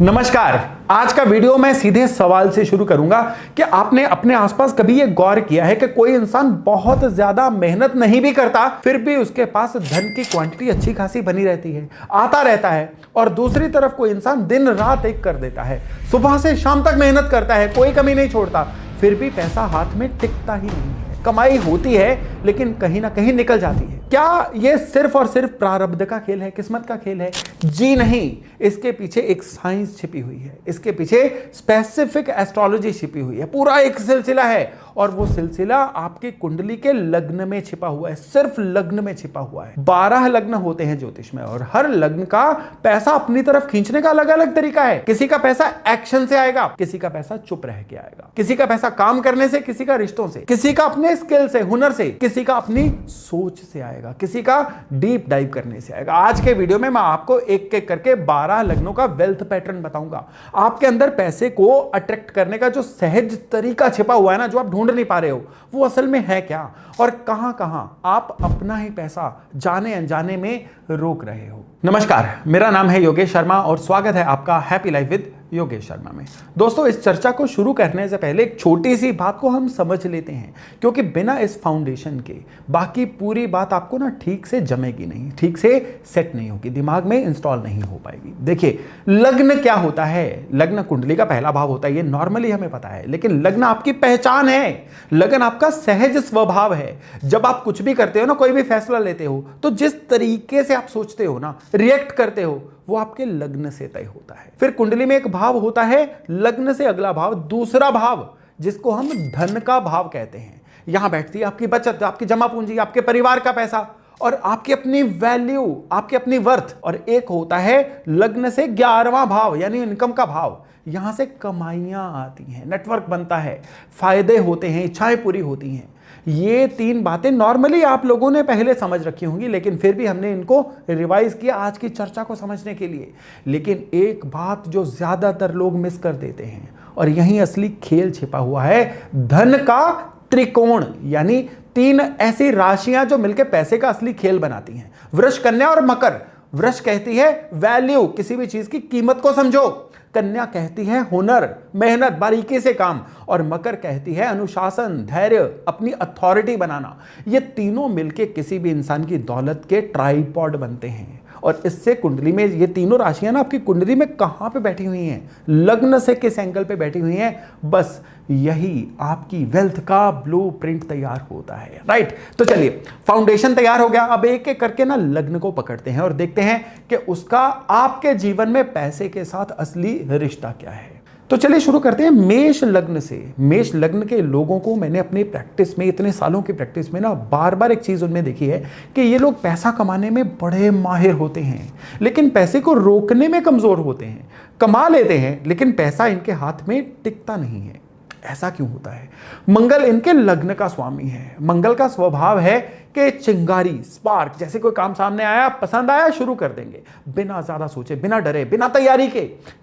नमस्कार। आज का वीडियो मैं सीधे सवाल से शुरू करूंगा कि आपने अपने आसपास कभी ये गौर किया है कि कोई इंसान बहुत ज्यादा मेहनत नहीं भी करता फिर भी उसके पास धन की क्वांटिटी अच्छी खासी बनी रहती है, आता रहता है। और दूसरी तरफ कोई इंसान दिन रात एक कर देता है, सुबह से शाम तक मेहनत करता है, कोई कमी नहीं छोड़ता, फिर भी पैसा हाथ में टिकता ही नहीं है। कमाई होती है लेकिन कहीं ना कहीं निकल जाती है। क्या यह सिर्फ और सिर्फ प्रारब्ध का खेल है, किस्मत का खेल है? जी नहीं, इसके पीछे एक साइंस छिपी हुई है, इसके पीछे स्पेसिफिक एस्ट्रोलॉजी छिपी हुई है, पूरा एक सिलसिला है। और वो सिलसिला आपकी कुंडली के लग्न में छिपा हुआ है, सिर्फ लग्न में छिपा हुआ है। 12 लग्न होते हैं ज्योतिष में और हर लग्न का पैसा अपनी तरफ खींचने का अलग अलग तरीका है। किसी का पैसा एक्शन से आएगा, किसी का पैसा चुप रह के आएगा, किसी का पैसा काम करने से, किसी का रिश्तों से, किसी का अपने स्किल से, हुनर से, किसी का अपनी सोच से आएगा, किसी का डीप डाइव करने से आएगा। आज के वीडियो में मैं आपको एक एक करके 12 लग्नों का वेल्थ पैटर्न बताऊंगा। आपके अंदर पैसे को अट्रैक्ट करने का जो सहज तरीका छिपा हुआ है ना, जो आप ढूंढ नहीं पा रहे हो, वो असल में है क्या, और कहां कहां आप अपना ही पैसा जाने अनजाने में रोक रहे हो। नमस्कार, मेरा नाम है योगेश शर्मा और स्वागत है आपका happy life with Yogesh Sharma में। दोस्तों, इस चर्चा को शुरू करने से पहले एक छोटी सी बात को हम समझ लेते हैं, क्योंकि बिना इस फाउंडेशन के बाकी पूरी बात आपको ना ठीक से जमेगी नहीं, ठीक से सेट नहीं होगी, दिमाग में इंस्टॉल नहीं हो पाएगी। देखिए, लग्न क्या होता है? लग्न कुंडली का पहला भाव होता है, ये नॉर्मली हमें पता है, लेकिन लग्न आपकी पहचान है, लग्न आपका सहज स्वभाव है। जब आप कुछ भी करते हो ना, कोई भी फैसला लेते हो, तो जिस तरीके से आप सोचते हो ना, रिएक्ट करते हो, वो आपके लग्न से तय होता है। फिर कुंडली में एक भाव होता है, लग्न से अगला भाव, दूसरा भाव, जिसको हम धन का भाव कहते हैं। यहां बैठती है आपकी बचत, आपकी जमा पूंजी, आपके परिवार का पैसा और आपकी अपनी वैल्यू, आपकी अपनी वर्थ। और एक होता है लग्न से 11वां भाव, यानी इनकम का भाव। यहां से कमाइयां आती हैं, नेटवर्क बनता है, फायदे होते हैं, इच्छाएं पूरी होती हैं। ये 3 बातें नॉर्मली आप लोगों ने पहले समझ रखी होंगी, लेकिन फिर भी हमने इनको रिवाइज किया आज की चर्चा को समझने के लिए। लेकिन एक बात जो ज्यादातर लोग मिस कर देते हैं, और यहीं असली खेल छिपा हुआ है, धन का त्रिकोण, यानी 3 ऐसी राशियां जो मिलकर पैसे का असली खेल बनाती हैं। वृष, कन्या और मकर। वृष कहती है वैल्यू, किसी भी चीज की कीमत को समझो। कन्या कहती है हुनर, मेहनत, बारीकी से काम। और मकर कहती है अनुशासन, धैर्य, अपनी अथॉरिटी बनाना। ये तीनों मिलके किसी भी इंसान की दौलत के ट्राइपॉड बनते हैं। और इससे कुंडली में ये तीनों राशियां ना आपकी कुंडली में कहां पे बैठी हुई हैं, लग्न से किस एंगल पे बैठी हुई हैं, बस यही आपकी वेल्थ का ब्लूप्रिंट तैयार होता है। राइट, तो चलिए, फाउंडेशन तैयार हो गया। अब एक एक करके ना लग्न को पकड़ते हैं और देखते हैं कि उसका आपके जीवन में पैसे के साथ असली रिश्ता क्या है। तो चलिए शुरू करते हैं मेष लग्न से। मेष लग्न के लोगों को मैंने अपनी प्रैक्टिस में, इतने सालों की प्रैक्टिस में ना, बार बार एक चीज उनमें देखी है कि ये लोग पैसा कमाने में बड़े माहिर होते हैं, लेकिन पैसे को रोकने में कमजोर होते हैं। कमा लेते हैं लेकिन पैसा इनके हाथ में टिकता नहीं है। ऐसा क्यों होता है? मंगल इनके लग्न का स्वामी है। मंगल का स्वभाव है कि चिंगारी, स्पार्क, जैसे कोई काम सामने आया, पसंद आया, शुरू कर देंगे, बिना ज्यादा सोचे, बिना डरे, बिना तैयारी के।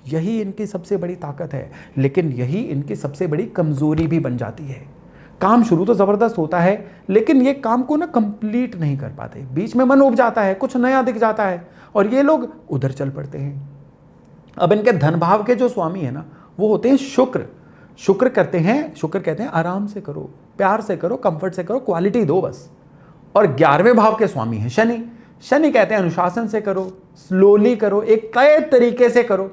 यही इनकी सबसे बड़ी ताकत है, लेकिन यही इनकी सबसे बड़ी कमजोरी भी बन जाती है। काम शुरू तो जबरदस्त होता है, लेकिन ये काम को ना कंप्लीट नहीं कर पाते, बीच में मन उब जाता है, कुछ नया दिख जाता है और ये लोग उधर चल पड़ते हैं। अब इनके धन भाव के जो स्वामी है ना, वो होते हैं शुक्र। शुक्र कहते हैं आराम से करो, प्यार से करो, कंफर्ट से करो, क्वालिटी दो बस। और 11वें भाव के स्वामी हैं शनि। शनि कहते हैं अनुशासन से करो, स्लोली करो, एक तय तरीके से करो।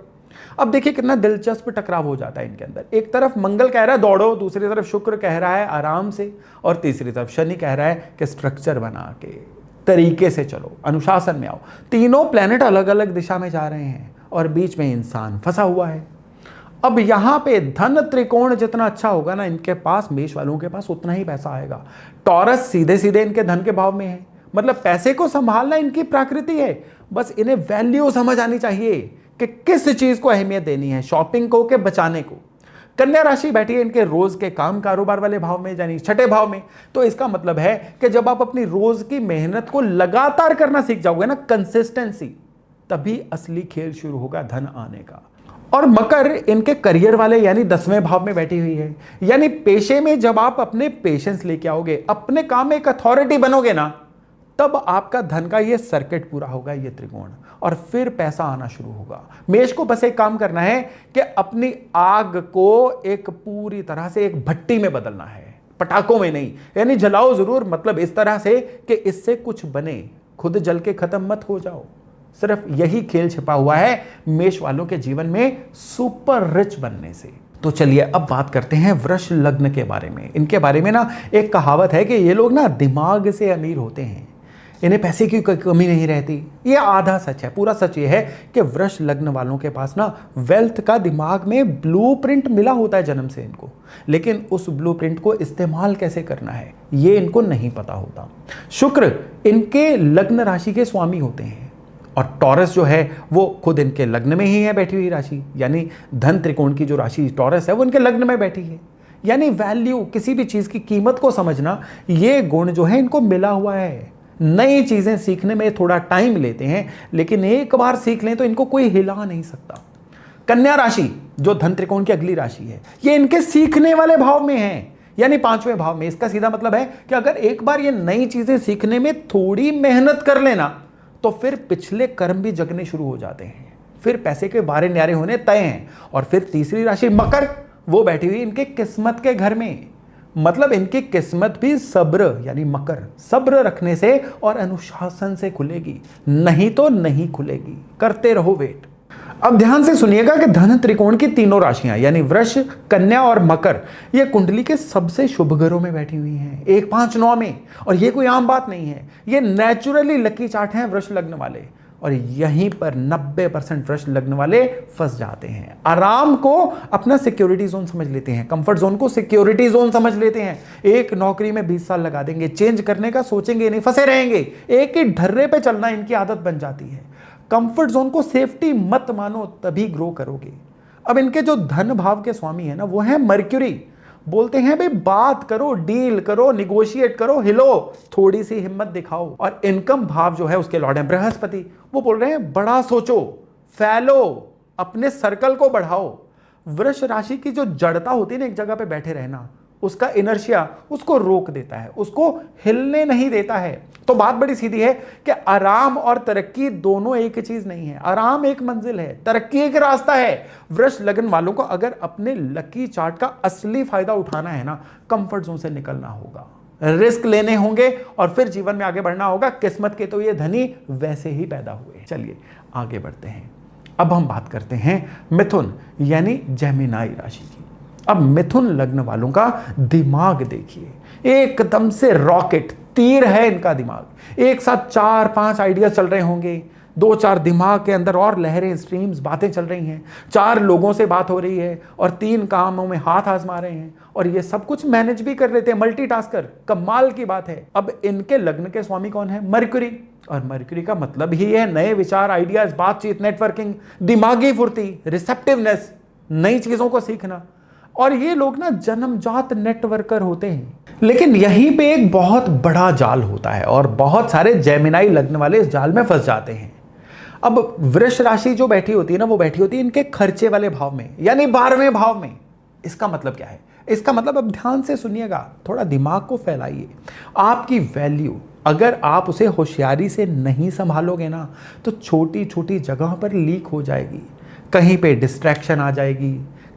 अब देखिए कितना दिलचस्प टकराव हो जाता है इनके अंदर। एक तरफ मंगल कह रहा है दौड़ो, दूसरी तरफ शुक्र कह रहा है आराम से, और तीसरी तरफ शनि कह रहा है कि स्ट्रक्चर बना के, तरीके से चलो, अनुशासन में आओ। तीनों प्लेनेट अलग अलग दिशा में जा रहे हैं और बीच में इंसान फंसा हुआ है। अब यहां पे धन त्रिकोण जितना अच्छा होगा ना इनके पास, मेष वालों के पास, उतना ही पैसा आएगा। टॉरस सीधे सीधे इनके धन के भाव में है, मतलब पैसे को संभालना इनकी प्रकृति है। बस इन्हें वैल्यू समझ आनी चाहिए कि किस चीज को अहमियत देनी है, शॉपिंग को के बचाने को। कन्या राशि बैठी है इनके रोज के काम कारोबार वाले भाव में, यानी 6ठे भाव में। तो इसका मतलब है कि जब आप अपनी रोज की मेहनत को लगातार करना सीख जाओगे ना, कंसिस्टेंसी, तभी असली खेल शुरू होगा धन आने का। और मकर इनके करियर वाले, यानी 10वें भाव में बैठी हुई है। यानी पेशे में जब आप अपने पेशेंस लेके आओगे, अपने काम में एक अथॉरिटी बनोगे ना, तब आपका धन का ये सर्किट पूरा होगा, ये त्रिकोण। और फिर पैसा आना शुरू होगा। मेष को बस एक काम करना है कि अपनी आग को एक पूरी तरह से एक भट्टी में बदलना है, पटाखों में नहीं। यानी जलाओ जरूर, मतलब इस तरह से कि इससे कुछ बने, खुद जल के खत्म मत हो जाओ। सिर्फ यही खेल छिपा हुआ है मेष वालों के जीवन में सुपर रिच बनने से। तो चलिए अब बात करते हैं वृष लग्न के बारे में। इनके बारे में ना एक कहावत है कि ये लोग ना दिमाग से अमीर होते हैं, इन्हें पैसे की कोई कमी नहीं रहती। ये आधा सच है, पूरा सच ये है कि वृष लग्न वालों के पास ना वेल्थ का दिमाग में ब्लूप्रिंट मिला होता है जन्म से इनको, लेकिन उस ब्लूप्रिंट को इस्तेमाल कैसे करना है ये इनको नहीं पता होता। शुक्र इनके लग्न राशि के स्वामी होते हैं और टॉरस जो है वो खुद इनके लग्न में ही है बैठी हुई राशि, यानी धन त्रिकोण की जो राशि टॉरस है वो इनके लग्न में बैठी है। यानी वैल्यू, किसी भी चीज की कीमत को समझना, ये गुण जो है इनको मिला हुआ है। नई चीजें सीखने में थोड़ा टाइम लेते हैं, लेकिन एक बार सीख लें तो इनको कोई हिला नहीं सकता। कन्या राशि जो धन त्रिकोण की अगली राशि है, ये इनके सीखने वाले भाव में है, यानी 5वें भाव में। इसका सीधा मतलब है कि अगर एक बार ये नई चीजें सीखने में थोड़ी मेहनत कर लेना तो फिर पिछले कर्म भी जगने शुरू हो जाते हैं, फिर पैसे के बारे न्यारे होने तय हैं। और फिर तीसरी राशि मकर, वो बैठी हुई इनके किस्मत के घर में, मतलब इनकी किस्मत भी सब्र यानी मकर, सब्र रखने से और अनुशासन से खुलेगी, नहीं तो नहीं खुलेगी। करते रहो वेट। अब ध्यान से सुनिएगा कि धन त्रिकोण की तीनों राशियां यानी वृष, कन्या और मकर, ये कुंडली के सबसे शुभ घरों में बैठी हुई हैं, 1, 5, 9 में। और ये कोई आम बात नहीं है, ये नेचुरली लकी चार्ट हैं वृष लग्न वाले। और यहीं पर 90% वृष लग्न वाले फंस जाते हैं। आराम को अपना सिक्योरिटी जोन समझ लेते हैं, कंफर्ट जोन को सिक्योरिटी जोन समझ लेते हैं। एक नौकरी में 20 साल लगा देंगे, चेंज करने का सोचेंगे नहीं, फंसे रहेंगे। एक ही ढर्रे पे चलना इनकी आदत बन जाती है। कंफर्ट जोन को सेफ्टी मत मानो, तभी ग्रो करोगे। अब इनके जो धन भाव के स्वामी है ना, वो है मर्क्यूरी। बोलते हैं भाई बात करो, डील करो, निगोशिएट करो, हिलो, थोड़ी सी हिम्मत दिखाओ। और इनकम भाव जो है उसके लॉर्ड है बृहस्पति। वो बोल रहे हैं बड़ा सोचो, फैलो, अपने सर्कल को बढ़ाओ। वृष राशि की जो जड़ता होती है ना एक जगह पे बैठे रहना, उसका इनर्शिया उसको रोक देता है, उसको हिलने नहीं देता है। तो बात बड़ी सीधी है कि आराम और तरक्की दोनों एक चीज नहीं है। आराम एक मंजिल है, तरक्की एक रास्ता है। वृष लग्न वालों को अगर अपने लकी चार्ट का असली फायदा उठाना है ना, कंफर्ट जोन से निकलना होगा, रिस्क लेने होंगे और फिर जीवन में आगे बढ़ना होगा। किस्मत के तो ये धनी वैसे ही पैदा हुए। चलिए आगे बढ़ते हैं। अब हम बात करते हैं मिथुन यानी जेमिनाई राशि की। अब मिथुन लग्न वालों का दिमाग देखिए, एकदम से रॉकेट, तीर है इनका दिमाग। एक साथ 4-5 आइडिया चल रहे होंगे, 2-4 दिमाग के अंदर और लहरें, स्ट्रीम्स, बातें चल रही हैं, 4 लोगों से बात हो रही है और 3 कामों में हाथ आजमा रहे हैं और ये सब कुछ मैनेज भी कर लेते हैं, मल्टीटास्कर। कमाल की बात है। अब इनके लग्न के स्वामी कौन है? मरकरी। और मरकरी का मतलब ही है नए विचार, आइडियाज, बातचीत, नेटवर्किंग, दिमागी फुर्ती, रिसेप्टिवनेस, नई चीजों को सीखना। और ये लोग ना जन्मजात नेटवर्कर होते हैं। लेकिन यहीं पे एक बहुत बड़ा जाल होता है और बहुत सारे जेमिनाई लग्न वाले इस जाल में फंस जाते हैं। अब वृष राशि जो बैठी होती है ना, वो बैठी होती है इनके खर्चे वाले भाव में, यानी 12वें भाव में। इसका मतलब क्या है? इसका मतलब, अब ध्यान से सुनिएगा, थोड़ा दिमाग को फैलाइए। आपकी वैल्यू अगर आप उसे होशियारी से नहीं संभालोगे ना, तो छोटी छोटी जगह पर लीक हो जाएगी। कहीं पे डिस्ट्रैक्शन आ जाएगी,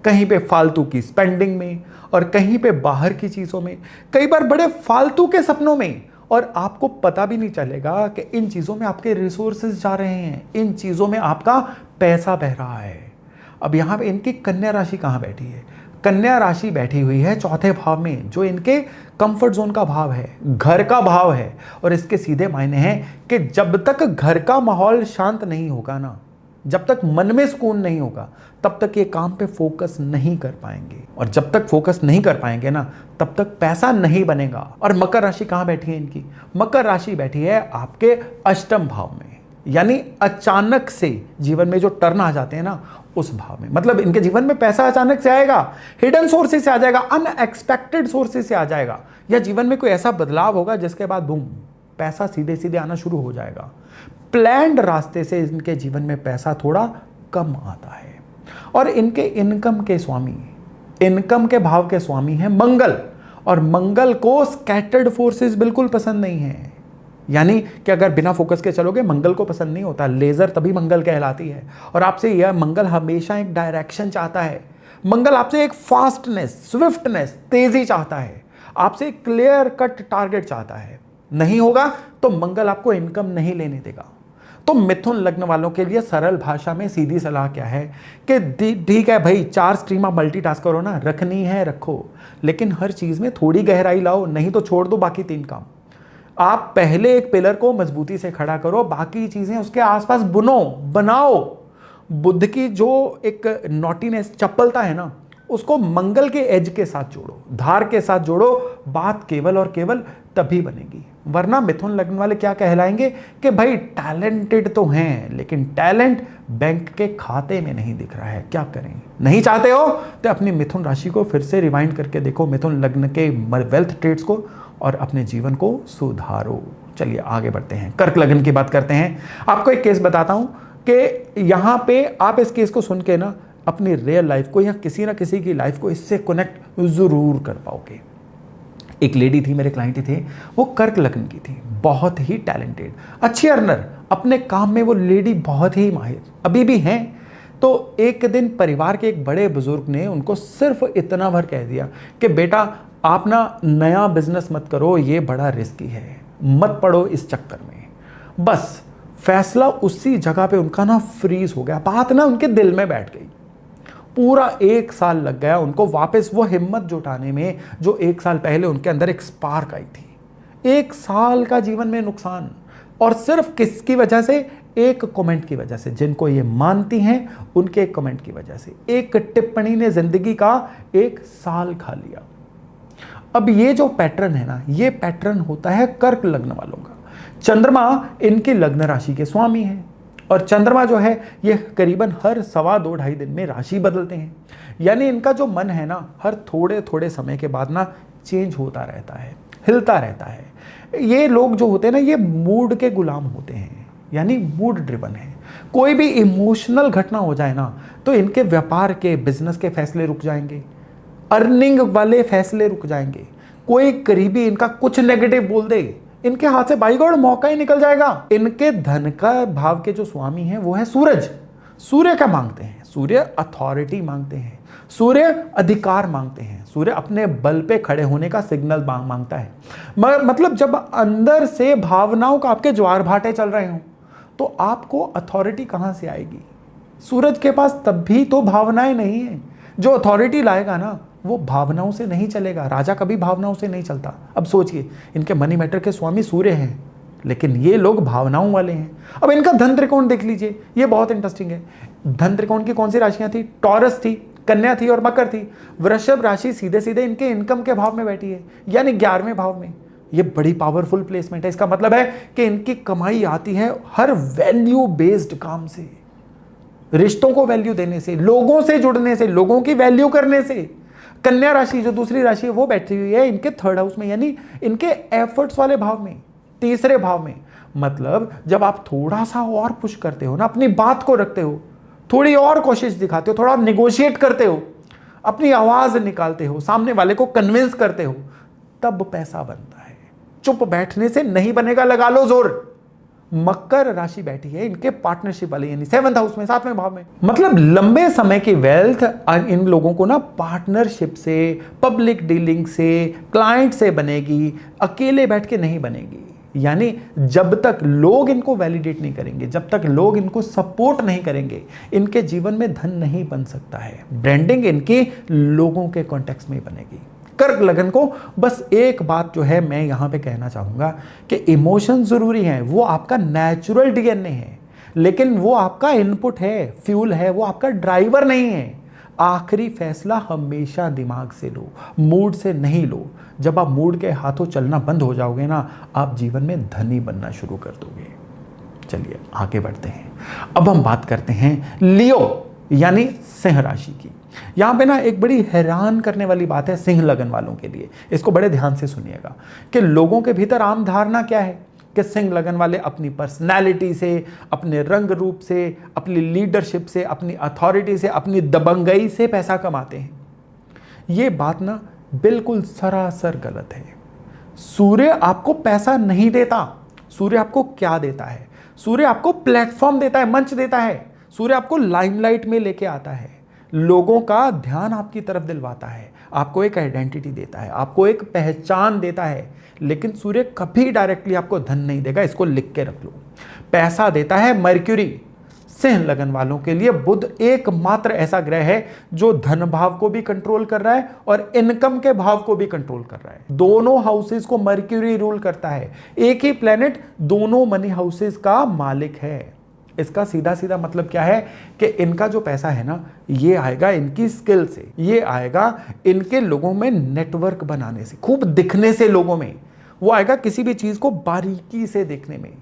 कहीं पे फालतू की स्पेंडिंग में, और कहीं पे बाहर की चीज़ों में, कई बार बड़े फालतू के सपनों में। और आपको पता भी नहीं चलेगा कि इन चीज़ों में आपके रिसोर्सेज जा रहे हैं, इन चीज़ों में आपका पैसा बह रहा है। अब यहाँ पे इनकी कन्या राशि कहाँ बैठी है? कन्या राशि बैठी हुई है 4थे भाव में, जो इनके कंफर्ट जोन का भाव है, घर का भाव है। और इसके सीधे मायने हैं कि जब तक घर का माहौल शांत नहीं होगा ना, जब तक मन में सुकून नहीं होगा, तब तक ये काम पे फोकस नहीं कर पाएंगे। और जब तक फोकस नहीं कर पाएंगे ना, तब तक पैसा नहीं बनेगा। और मकर राशि कहाँ बैठी है इनकी? मकर राशि बैठी है आपके 8म भाव में, यानी अचानक से जीवन में जो टर्न आ जाते हैं ना, उस भाव में। मतलब इनके जीवन में पैसा अचानक से आएगा, हिडन सोर्सेज से आ जाएगा, अनएक्सपेक्टेड सोर्सेज से आ जाएगा, या जीवन में कोई ऐसा बदलाव होगा जिसके बाद बूम, पैसा सीधे सीधे आना शुरू हो जाएगा। प्लैंड रास्ते से इनके जीवन में पैसा थोड़ा कम आता है। और इनके इनकम के स्वामी, इनकम के भाव के स्वामी हैं मंगल। और मंगल को स्कैटर्ड फोर्सेस बिल्कुल पसंद नहीं है। यानी कि अगर बिना फोकस के चलोगे, मंगल को पसंद नहीं होता, लेजर तभी मंगल कहलाती है। और आपसे यह मंगल हमेशा एक डायरेक्शन चाहता है। मंगल आपसे एक फास्टनेस, स्विफ्टनेस, तेजी चाहता है, आपसे एक क्लियर कट टारगेट चाहता है। नहीं होगा तो मंगल आपको इनकम नहीं लेने देगा। तो मिथुन लग्न वालों के लिए सरल भाषा में सीधी सलाह क्या है कि ठीक है भाई, 4 स्ट्रीम आप मल्टीटास्क करो ना, रखनी है रखो, लेकिन हर चीज में थोड़ी गहराई लाओ, नहीं तो छोड़ दो बाकी 3 काम। आप पहले एक पिलर को मजबूती से खड़ा करो, बाकी चीजें उसके आसपास बुनो, बनाओ। बुद्ध की जो एक नॉटीनेस, चप्पलता है ना, उसको मंगल के एज के साथ जोड़ो, धार के साथ जोड़ो, बात केवल और केवल तभी बनेगी। वरना मिथुन लग्न वाले क्या कहलाएंगे कि भाई टैलेंटेड तो हैं, लेकिन टैलेंट बैंक के खाते में नहीं दिख रहा है, क्या करें। नहीं चाहते हो तो अपनी मिथुन राशि को फिर से रिवाइंड करके देखो, मिथुन लग्न के वेल्थ ट्रेड्स को, और अपने जीवन को सुधारो। चलिए आगे बढ़ते हैं, कर्क लग्न की बात करते हैं। आपको एक केस बताता हूं कि यहां पे आप इस केस को सुन के ना अपनी रियल लाइफ को या किसी ना किसी की लाइफ को इससे कनेक्ट जरूर कर पाओगे। एक लेडी थी, मेरे क्लाइंट थे, वो कर्क लग्न की थी, बहुत ही टैलेंटेड, अच्छी अर्नर, अपने काम में वो लेडी बहुत ही माहिर, अभी भी हैं। तो एक दिन परिवार के एक बड़े बुजुर्ग ने उनको सिर्फ इतना भर कह दिया कि बेटा आप ना नया बिजनेस मत करो, ये बड़ा रिस्की है, मत पड़ो इस चक्कर में। बस फैसला उसी जगह पे उनका ना फ्रीज हो गया, बात ना उनके दिल में बैठ गई। पूरा 1 साल लग गया उनको वापस वो हिम्मत जुटाने में जो 1 साल पहले उनके अंदर एक स्पार्क आई थी। 1 साल का जीवन में नुकसान, और सिर्फ किसकी वजह से? एक कमेंट की वजह से। जिनको ये मानती हैं उनके एक कमेंट की वजह से, एक टिप्पणी ने जिंदगी का 1 साल खा लिया। अब ये जो पैटर्न है ना, ये पैटर्न होता है कर्क लग्न वालों का। चंद्रमा इनकी लग्न राशि के स्वामी है, और चंद्रमा जो है ये करीबन हर 2.25 दिन में राशि बदलते हैं। यानी इनका जो मन है ना, हर थोड़े थोड़े समय के बाद ना चेंज होता रहता है, हिलता रहता है। ये लोग जो होते हैं ना, ये मूड के गुलाम होते हैं, यानी मूड ड्रिवन है। कोई भी इमोशनल घटना हो जाए ना, तो इनके व्यापार के, बिजनेस के फैसले रुक जाएंगे, अर्निंग वाले फैसले रुक जाएंगे। कोई करीबी इनका कुछ नेगेटिव बोल दे, इनके हाथ से बाई गॉड मौका ही निकल जाएगा। इनके धन का भाव के जो स्वामी हैं वो है सूरज। सूर्य क्या मांगते हैं? सूर्य अथॉरिटी मांगते हैं, सूर्य अधिकार मांगते हैं, सूर्य अपने बल पे खड़े होने का सिग्नल मांगता है। मतलब जब अंदर से भावनाओं का आपके ज्वार भाटे चल रहे हो, तो आपको अथॉरिटी कहां से आएगी? सूरज के पास तब भी तो भावनाएं नहीं है। जो अथॉरिटी लाएगा ना, वो भावनाओं से नहीं चलेगा। राजा कभी भावनाओं से नहीं चलता। अब सोचिए, इनके मनी मैटर के स्वामी सूर्य हैं, लेकिन ये लोग भावनाओं वाले हैं। अब इनका धन त्रिकोण देख लीजिए, ये बहुत इंटरेस्टिंग है। धन त्रिकोण की कौन सी राशियां थी? टॉरस थी, कन्या थी और मकर थी। वृषभ राशि सीधे सीधे इनके इनकम के भाव में बैठी है, यानी 11वें भाव में। ये बड़ी पावरफुल प्लेसमेंट है। इसका मतलब है कि इनकी कमाई आती है हर वैल्यू बेस्ड काम से, रिश्तों को वैल्यू देने से, लोगों से जुड़ने से, लोगों की वैल्यू करने से। कन्या राशि जो दूसरी राशि है वो बैठी हुई है इनके 3rd हाउस में, यानी इनके एफर्ट्स वाले भाव में, 3रे भाव में। मतलब जब आप थोड़ा सा और पुश करते हो ना, अपनी बात को रखते हो, थोड़ी और कोशिश दिखाते हो, थोड़ा निगोशिएट करते हो, अपनी आवाज निकालते हो, सामने वाले को कन्विंस करते हो, तब पैसा बनता है। चुप बैठने से नहीं बनेगा, लगा लो जोर। मकर राशि बैठी है इनके पार्टनरशिप वाले, यानी 7th हाउस में, 7वें भाव में। मतलब लंबे समय की वेल्थ इन लोगों को ना पार्टनरशिप से, पब्लिक डीलिंग से, क्लाइंट से बनेगी, अकेले बैठ के नहीं बनेगी। यानी जब तक लोग इनको वैलिडेट नहीं करेंगे, जब तक लोग इनको सपोर्ट नहीं करेंगे, इनके जीवन में धन नहीं बन सकता है। ब्रांडिंग इनकी लोगों के कॉन्टेक्स्ट में बनेगी। कर्क लगन को बस एक बात जो है मैं यहां पे कहना चाहूंगा कि इमोशन जरूरी है, वो आपका नेचुरल डीएनए है, लेकिन वो आपका इनपुट है, फ्यूल है, वो आपका ड्राइवर नहीं है। आखिरी फैसला हमेशा दिमाग से लो, मूड से नहीं लो। जब आप मूड के हाथों चलना बंद हो जाओगे ना, आप जीवन में धनी बनना शुरू कर दोगे। चलिए आगे बढ़ते हैं। अब हम बात करते हैं लियो यानी सिंह राशि की। यहां पे ना एक बड़ी हैरान करने वाली बात है सिंह लगन वालों के लिए, इसको बड़े ध्यान से सुनिएगा कि लोगों के भीतर आम धारणा क्या है कि सिंह लगन वाले अपनी पर्सनैलिटी से, अपने रंग रूप से, अपनी लीडरशिप से, अपनी अथॉरिटी से, अपनी दबंगई से पैसा कमाते हैं। ये बात ना बिल्कुल सरासर गलत है। सूर्य आपको पैसा नहीं देता, सूर्य आपको क्या देता है? सूर्य आपको प्लेटफॉर्म देता है, मंच देता है। सूर्य आपको लाइमलाइट में लेके आता है, लोगों का ध्यान आपकी तरफ दिलवाता है, आपको एक आइडेंटिटी देता है, आपको एक पहचान देता है। लेकिन सूर्य कभी डायरेक्टली आपको धन नहीं देगा, इसको लिख के रख लो। पैसा देता है मर्क्यूरी। सिंह लगन वालों के लिए बुध एकमात्र ऐसा ग्रह है जो धन भाव को भी कंट्रोल कर रहा है और इनकम के भाव को भी कंट्रोल कर रहा है। दोनों हाउसेस को मर्क्यूरी रूल करता है। एक ही प्लेनेट दोनों मनी हाउसेस का मालिक है। इसका सीधा सीधा मतलब क्या है कि इनका जो पैसा है ना, ये आएगा इनकी स्किल से, ये आएगा इनके लोगों में नेटवर्क बनाने से, खूब दिखने से लोगों में। वो आएगा किसी भी चीज को बारीकी से देखने में।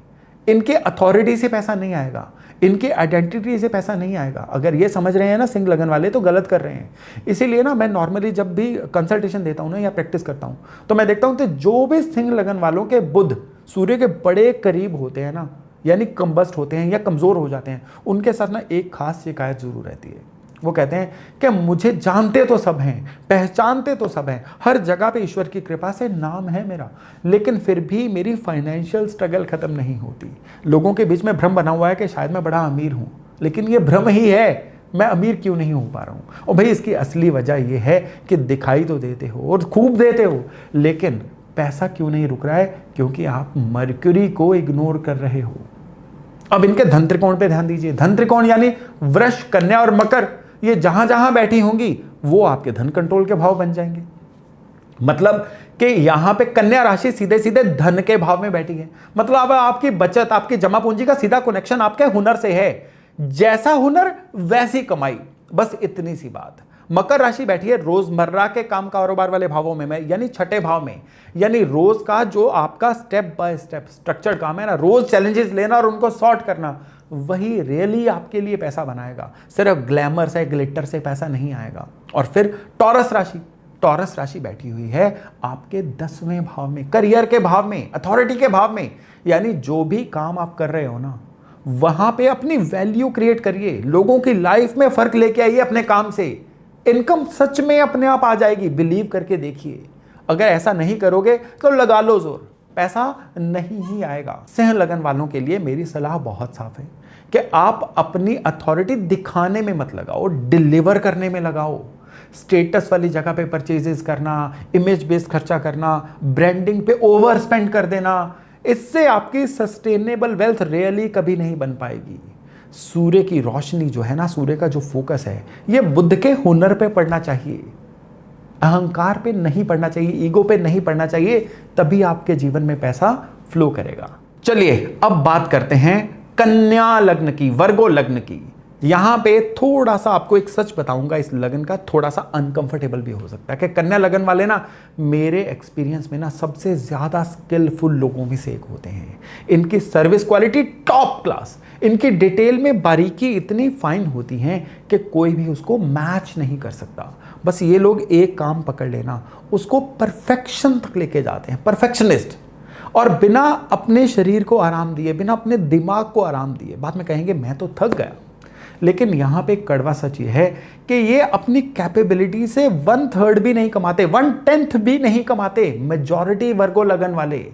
इनके अथॉरिटी से पैसा नहीं आएगा, इनके आइडेंटिटी से पैसा नहीं आएगा। अगर ये समझ रहे हैं ना सिंह लगन वाले, तो गलत कर रहे हैं। इसीलिए ना मैं नॉर्मली जब भी कंसल्टेशन देता हूं ना या प्रैक्टिस करता हूं, तो मैं देखता हूं कि जो भी सिंह लगन वालों के बुध सूर्य के बड़े करीब होते हैं ना, यानी कंबस्ट होते हैं या कमजोर हो जाते हैं, उनके साथ ना एक खास शिकायत जरूर रहती है। वो कहते हैं कि मुझे जानते तो सब हैं, पहचानते तो सब हैं, हर जगह पे ईश्वर की कृपा से नाम है मेरा, लेकिन फिर भी मेरी फाइनेंशियल स्ट्रगल खत्म नहीं होती। लोगों के बीच में भ्रम बना हुआ है कि शायद मैं बड़ा अमीर हूं, लेकिन ये भ्रम ही है। मैं अमीर क्यों नहीं हो पा रहा हूं? और भाई इसकी असली वजह यह है कि दिखाई तो देते हो और खूब देते हो, लेकिन पैसा क्यों नहीं रुक रहा है? क्योंकि आप मर्क्यूरी को इग्नोर कर रहे हो। अब इनके धन त्रिकोण पे ध्यान दीजिए। धन त्रिकोण यानी वृष, कन्या और मकर, ये जहां जहां बैठी होंगी वो आपके धन कंट्रोल के भाव बन जाएंगे। मतलब कि यहां पे कन्या राशि सीधे सीधे धन के भाव में बैठी है। मतलब अब आपकी बचत, आपकी जमा पूंजी का सीधा कनेक्शन आपके हुनर से है। जैसा हुनर वैसी कमाई, बस इतनी सी बात। मकर राशि बैठी है रोजमर्रा के काम कारोबार वाले भावों में, यानी छठे भाव में। यानी रोज का जो आपका स्टेप बाय स्टेप स्ट्रक्चर्ड काम है ना, रोज चैलेंजेस लेना और उनको सॉर्ट करना, वही रियली आपके लिए पैसा बनाएगा। सिर्फ ग्लैमर से, ग्लिटर से पैसा नहीं आएगा। और फिर टॉरस राशि, टॉरस राशि बैठी हुई है आपके 10वें भाव में, करियर के भाव में, अथॉरिटी के भाव में। यानी जो भी काम आप कर रहे हो ना, वहां पे अपनी वैल्यू क्रिएट करिए, लोगों की लाइफ में फर्क लेके आइए अपने काम से। इनकम सच में अपने आप आ जाएगी, बिलीव करके देखिए। अगर ऐसा नहीं करोगे तो लगा लो जोर, पैसा नहीं ही आएगा। सिंह लगन वालों के लिए मेरी सलाह बहुत साफ है कि आप अपनी अथॉरिटी दिखाने में मत लगाओ, डिलीवर करने में लगाओ। स्टेटस वाली जगह पे परचेजेस करना, इमेज बेस्ड खर्चा करना, ब्रांडिंग पे ओवर स्पेंड कर देना, इससे आपकी सस्टेनेबल वेल्थ रियली कभी नहीं बन पाएगी। सूर्य की रोशनी जो है ना, सूर्य का जो फोकस है, ये बुध के हुनर पे पड़ना चाहिए, अहंकार पे नहीं पड़ना चाहिए, ईगो पे नहीं पड़ना चाहिए। तभी आपके जीवन में पैसा फ्लो करेगा। चलिए अब बात करते हैं कन्या लग्न की, वर्गो लग्न की। यहां पे थोड़ा सा आपको एक सच बताऊंगा, इस लगन का थोड़ा सा अनकंफर्टेबल भी हो सकता है कि कन्या लगन वाले ना, मेरे एक्सपीरियंस में ना सबसे ज्यादा स्किलफुल लोगों में से एक होते हैं। इनकी सर्विस क्वालिटी टॉप क्लास, इनकी डिटेल में बारीकी इतनी फाइन होती है कि कोई भी उसको मैच नहीं कर सकता। बस ये लोग एक काम पकड़ लेना, उसको परफेक्शन तक लेके जाते हैं, परफेक्शनिस्ट। और बिना अपने शरीर को आराम दिए, बिना अपने दिमाग को आराम दिए, बाद में कहेंगे मैं तो थक गया। लेकिन यहां पे कड़वा सच ये है कि ये अपनी कैपेबिलिटी से 1/3 भी नहीं कमाते, 1/10 भी नहीं कमाते मेजॉरिटी वर्गो लगन वाले।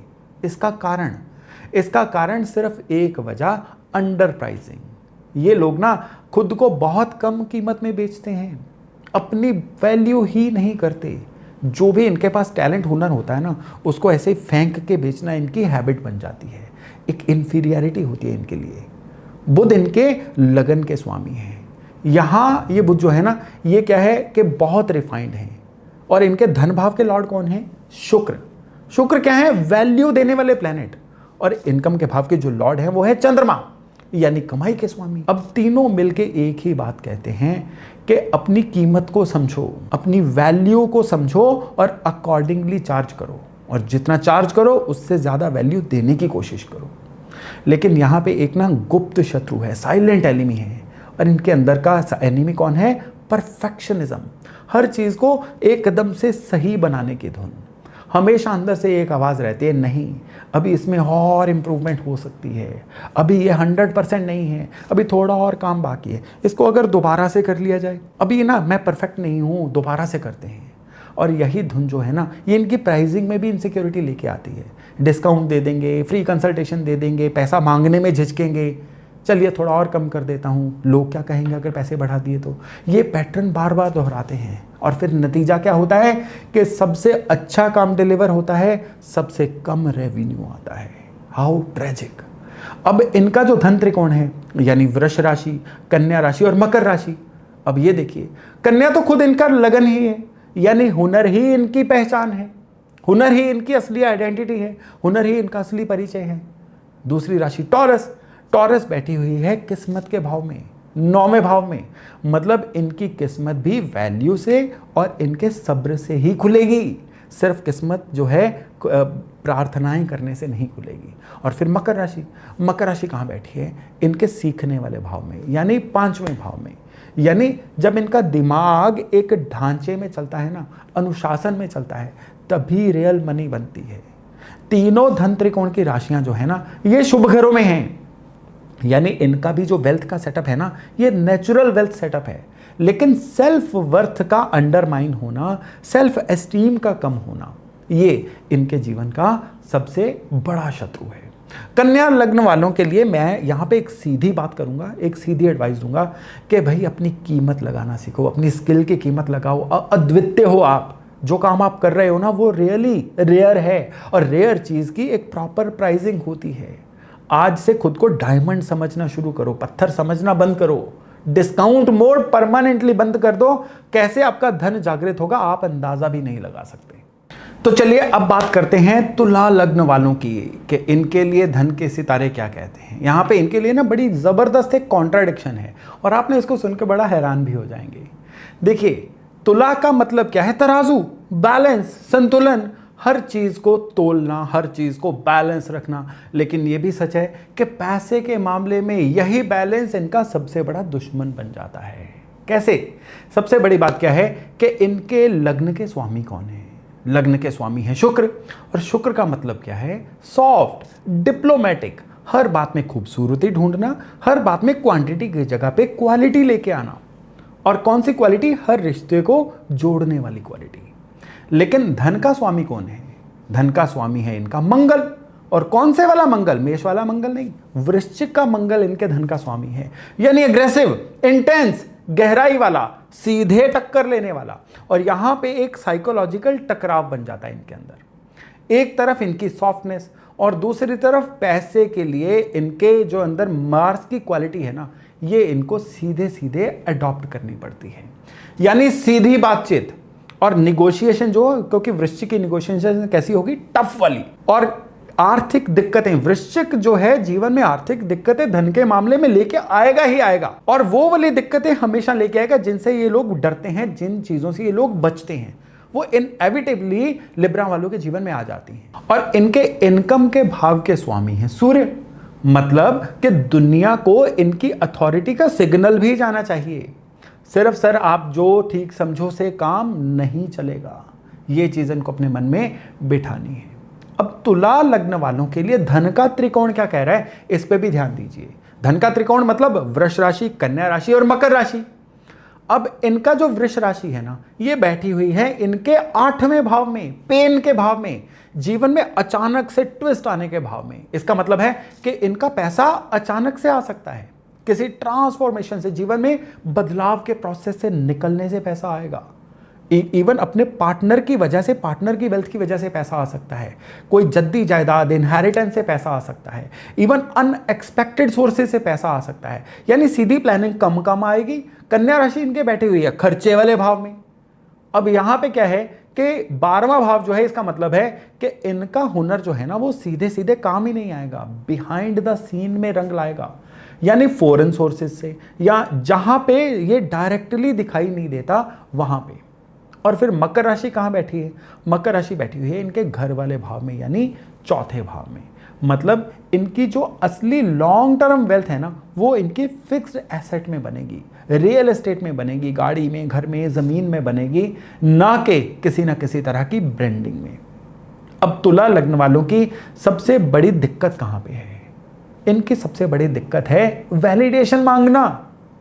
इसका कारण सिर्फ एक वजह, अंडर प्राइसिंग। ये लोग ना खुद को बहुत कम कीमत में बेचते हैं, अपनी वैल्यू ही नहीं करते। जो भी इनके पास टैलेंट, हुनर होता है ना, उसको ऐसे ही फेंक के बेचना इनकी हैबिट बन जाती है। एक इन्फीरियरिटी होती है इनके लिए। बुध इनके लगन के स्वामी हैं। यहाँ ये बुध जो है ना, ये क्या है कि बहुत रिफाइंड है। और इनके धन भाव के लॉर्ड कौन है? शुक्र। शुक्र क्या है? वैल्यू देने वाले प्लेनेट। और इनकम के भाव के जो लॉर्ड है वो है चंद्रमा, यानी कमाई के स्वामी। अब तीनों मिलके एक ही बात कहते हैं कि अपनी कीमत को समझो, अपनी वैल्यू को समझो और अकॉर्डिंगली चार्ज करो। और जितना चार्ज करो उससे ज्यादा वैल्यू देने की कोशिश करो। लेकिन यहाँ पे एक ना गुप्त शत्रु है, साइलेंट एनिमी है। और इनके अंदर का एनिमी कौन है? परफेक्शनिज्म। हर चीज को एक कदम से सही बनाने की धुन। हमेशा अंदर से एक आवाज़ रहती है, नहीं अभी इसमें और इम्प्रूवमेंट हो सकती है, अभी ये 100% नहीं है, अभी थोड़ा और काम बाकी है, इसको अगर दोबारा से कर लिया जाए, अभी ना मैं परफेक्ट नहीं हूँ, दोबारा से करते हैं। और यही धुन जो है ना, ये इनकी प्राइसिंग में भी इनसिक्योरिटी लेके आती है। डिस्काउंट दे देंगे, फ्री कंसल्टेशन दे देंगे, पैसा मांगने में झिझकेंगे, चलिए थोड़ा और कम कर देता हूँ, लोग क्या कहेंगे अगर पैसे बढ़ा दिए तो। ये पैटर्न बार बार दोहराते हैं और फिर नतीजा क्या होता है कि सबसे अच्छा काम डिलीवर होता है, सबसे कम रेवेन्यू आता है। How tragic. अब इनका जो धन त्रिकोण है, यानी वृष राशि, कन्या राशि और मकर राशि, अब ये देखिए, कन्या तो खुद इनका लगन ही है, यानी हुनर ही इनकी पहचान है, हुनर ही इनकी असली आइडेंटिटी है, हुनर ही इनका असली परिचय है। दूसरी राशि टॉरस, टॉरस बैठी हुई है किस्मत के भाव में, 9वें भाव में, मतलब इनकी किस्मत भी वैल्यू से और इनके सब्र से ही खुलेगी। सिर्फ किस्मत जो है प्रार्थनाएं करने से नहीं खुलेगी। और फिर मकर राशि, मकर राशि कहाँ बैठी है? इनके सीखने वाले भाव में, यानी 5वें भाव में। यानी जब इनका दिमाग एक ढांचे में चलता है ना, अनुशासन में चलता है, तभी रियल मनी बनती है। तीनों धन त्रिकोण की राशियां जो है ना, ये शुभ घरों में हैं, यानी इनका भी जो वेल्थ का सेटअप है ना, ये नेचुरल वेल्थ सेटअप है। लेकिन सेल्फ वर्थ का अंडरमाइन होना, सेल्फ एस्टीम का कम होना, ये इनके जीवन का सबसे बड़ा शत्रु है। कन्या लग्न वालों के लिए मैं यहाँ पे एक सीधी बात करूँगा, एक सीधी एडवाइस दूंगा कि भाई अपनी कीमत लगाना सीखो, अपनी स्किल की कीमत लगाओ। अद्वितीय हो आप, जो काम आप कर रहे हो ना वो रियली रेयर है, और रेयर चीज़ की एक प्रॉपर प्राइसिंग होती है। आज से खुद को डायमंड समझना शुरू करो, पत्थर समझना बंद करो, डिस्काउंट मोड परमानेंटली बंद कर दो। कैसे आपका धन जागृत होगा आप अंदाजा भी नहीं लगा सकते। तो चलिए अब बात करते हैं तुला लग्न वालों की, कि इनके लिए धन के सितारे क्या कहते हैं। यहाँ पे इनके लिए ना बड़ी जबरदस्त एक कॉन्ट्राडिक्शन है, और आपने इसको सुनकर बड़ा हैरान भी हो जाएंगे। देखिए, तुला का मतलब क्या है? तराजू, बैलेंस, संतुलन, हर चीज को तोलना, हर चीज को बैलेंस रखना। लेकिन यह भी सच है कि पैसे के मामले में यही बैलेंस इनका सबसे बड़ा दुश्मन बन जाता है। कैसे? सबसे बड़ी बात क्या है कि इनके लग्न के स्वामी कौन है? लग्न के स्वामी है शुक्र, और शुक्र का मतलब क्या है? सॉफ्ट, डिप्लोमेटिक, हर बात में खूबसूरती ढूंढना, हर बात में क्वांटिटी की जगह पे क्वालिटी लेके आना। और कौन सी क्वालिटी? हर रिश्ते को जोड़ने वाली क्वालिटी। लेकिन धन का स्वामी कौन है? धन का स्वामी है इनका मंगल। और कौन से वाला मंगल? मेष वाला मंगल नहीं, वृश्चिक का मंगल इनके धन का स्वामी है। यानी एग्रेसिव, इंटेंस, गहराई वाला, सीधे टक्कर लेने वाला। और यहां पे एक साइकोलॉजिकल टकराव बन जाता है इनके अंदर। एक तरफ इनकी सॉफ्टनेस और दूसरी तरफ पैसे के लिए इनके जो अंदर मार्स की क्वालिटी है ना, ये इनको सीधे सीधे अडॉप्ट करनी पड़ती है। यानी सीधी बातचीत और निगोशिएशन जो, क्योंकि वृश्चिक की निगोशिएशन कैसी होगी? टफ वाली। और आर्थिक दिक्कतें, वृश्चिक जो है जीवन में आर्थिक दिक्कतें धन के मामले में लेके आएगा ही आएगा, और वो वाली दिक्कतें हमेशा लेके आएगा जिनसे ये लोग डरते हैं, जिन चीजों से ये लोग बचते हैं, वो इनएविटेबली लिब्रा वालों के जीवन में आ जाती हैं। और इनके इनकम के भाव के स्वामी हैं सूर्य, मतलब कि दुनिया को इनकी अथॉरिटी का सिग्नल भी जाना चाहिए। सिर्फ सर आप जो ठीक समझो से काम नहीं चलेगा, ये चीज इनको अपने मन में बिठानी है। अब तुला लग्न वालों के लिए धन का त्रिकोण क्या कह रहा है, इस पे भी ध्यान दीजिए। धन का त्रिकोण मतलब वृष राशि, कन्या राशि और मकर राशि। अब इनका जो वृष राशि है ना, ये बैठी हुई है इनके 8वें भाव में, पेन के भाव में, जीवन में अचानक से ट्विस्ट आने के भाव में। इसका मतलब है कि इनका पैसा अचानक से आ सकता है, किसी ट्रांसफॉर्मेशन से, जीवन में बदलाव के प्रोसेस से निकलने से पैसा आएगा। इवन अपने पार्टनर की वजह से, पार्टनर की वेल्थ की वजह से पैसा आ सकता है। कोई जद्दी जायदाद, इनहेरिटेंस से पैसा आ सकता है। इवन अनएक्सपेक्टेड सोर्सेज से पैसा आ सकता है। यानी सीधी प्लानिंग कम आएगी। कन्या राशि इनके बैठी हुई है खर्चे वाले भाव में। अब यहां पे क्या है कि 12वां भाव जो है, इसका मतलब है कि इनका हुनर जो है ना, वो सीधे सीधे काम ही नहीं आएगा, बिहाइंड द सीन में रंग लाएगा। यानी फॉरेन सोर्सेज से, या जहां पे ये डायरेक्टली दिखाई नहीं देता वहां पे। और फिर मकर राशि कहाँ बैठी है? मकर राशि बैठी हुई है इनके घर वाले भाव में, यानी चौथे भाव में। मतलब इनकी जो असली लॉन्ग टर्म वेल्थ है ना, वो इनकी फिक्स्ड एसेट में बनेगी, रियल एस्टेट में बनेगी, गाड़ी में, घर में, जमीन में बनेगी, ना कि किसी ना किसी तरह की ब्रांडिंग में। अब तुला लग्न वालों की सबसे बड़ी दिक्कत कहाँ पे है? इनकी सबसे बड़ी दिक्कत है वैलिडेशन मांगना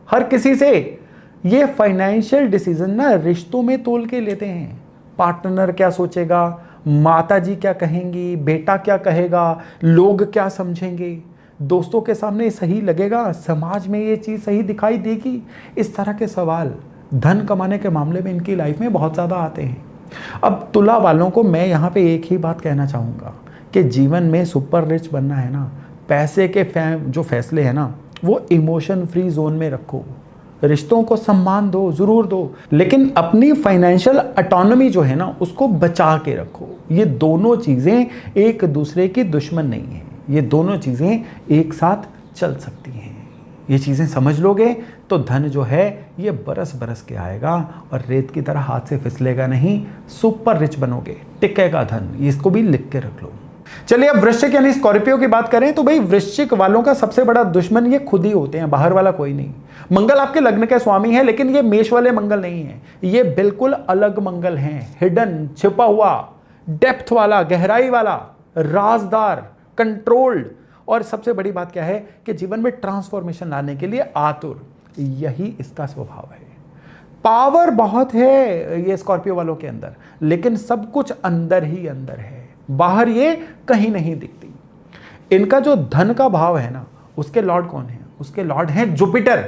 हर किसी से। ये फाइनेंशियल डिसीजन ना रिश्तों में तोल के लेते हैं, पार्टनर क्या सोचेगा, माता जी क्या कहेंगी, बेटा क्या कहेगा, लोग क्या समझेंगे, दोस्तों के सामने सही लगेगा, समाज में ये चीज़ सही दिखाई देगी। इस तरह के सवाल धन कमाने के मामले में इनकी लाइफ में बहुत ज़्यादा आते हैं। अब तुला वालों को मैं यहाँ पे एक ही बात कहना चाहूँगा कि जीवन में सुपर रिच बनना है ना, पैसे के जो फैसले हैं ना वो इमोशन फ्री जोन में रखो। रिश्तों को सम्मान दो, ज़रूर दो, लेकिन अपनी फाइनेंशियल ऑटोनॉमी जो है ना उसको बचा के रखो। ये दोनों चीज़ें एक दूसरे की दुश्मन नहीं है, ये दोनों चीज़ें एक साथ चल सकती हैं। ये चीज़ें समझ लोगे तो धन जो है ये बरस बरस के आएगा और रेत की तरह हाथ से फिसलेगा नहीं, सुपर रिच बनोगे, टिकेगा धन। इसको भी लिख के रख लो। चलिए अब वृश्चिक यानी स्कॉर्पियो की बात करें तो भाई वृश्चिक वालों का सबसे बड़ा दुश्मन ये खुद ही होते हैं, बाहर वाला कोई नहीं। मंगल आपके लग्न के स्वामी है, लेकिन ये मेष वाले मंगल नहीं है, ये बिल्कुल अलग मंगल हैं, हिडन, छिपा हुआ, डेप्थ वाला, गहराई वाला, राजदार, कंट्रोल्ड। और सबसे बड़ी बात क्या है कि जीवन में ट्रांसफॉर्मेशन लाने के लिए आतुर, यही इसका स्वभाव है। पावर बहुत है ये स्कॉर्पियो वालों के अंदर, लेकिन सब कुछ अंदर ही अंदर है, बाहर ये कहीं नहीं दिखती। इनका जो धन का भाव है ना उसके लॉर्ड कौन है? उसके लॉर्ड हैं जुपिटर।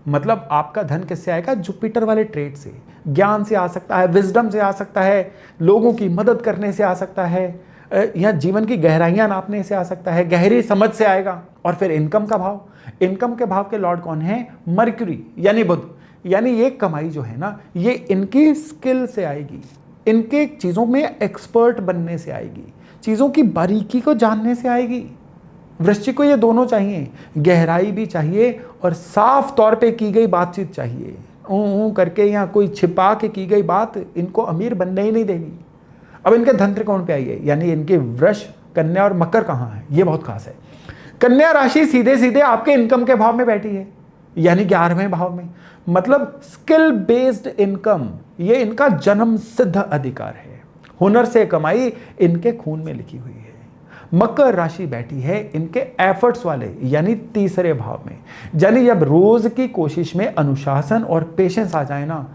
मतलब आपका धन किससे आएगा? जुपिटर वाले ट्रेड से, ज्ञान से आ सकता है, विजडम से आ सकता है, लोगों की मदद करने से आ सकता है, या जीवन की गहराइयां नापने से आ सकता है, गहरी समझ से आएगा। और फिर इनकम का भाव, इनकम के भाव के लॉर्ड कौन है? मर्क्यूरी यानी बुध। यानी ये कमाई जो है ना ये इनकी स्किल से आएगी, इनके चीज़ों में एक्सपर्ट बनने से आएगी, चीज़ों की बारीकी को जानने से आएगी। वृश्चिक को ये दोनों चाहिए, गहराई भी चाहिए और साफ तौर पे की गई बातचीत चाहिए। ऊँ करके या कोई छिपा के की गई बात इनको अमीर बनने ही नहीं देगी। अब इनके धन त्रिकोण पे आइए, यानी इनके वृष, कन्या और मकर कहाँ है? ये बहुत खास है। कन्या राशि सीधे सीधे आपके इनकम के भाव में बैठी है, यानी 11वें भाव में। मतलब स्किल बेस्ड इनकम, ये इनका जन्म सिद्ध अधिकार है। हुनर से कमाई इनके खून में लिखी हुई है। मकर राशि बैठी है इनके एफर्ट्स वाले यानी तीसरे भाव में। यानी जब रोज की कोशिश में अनुशासन और पेशेंस आ जाए ना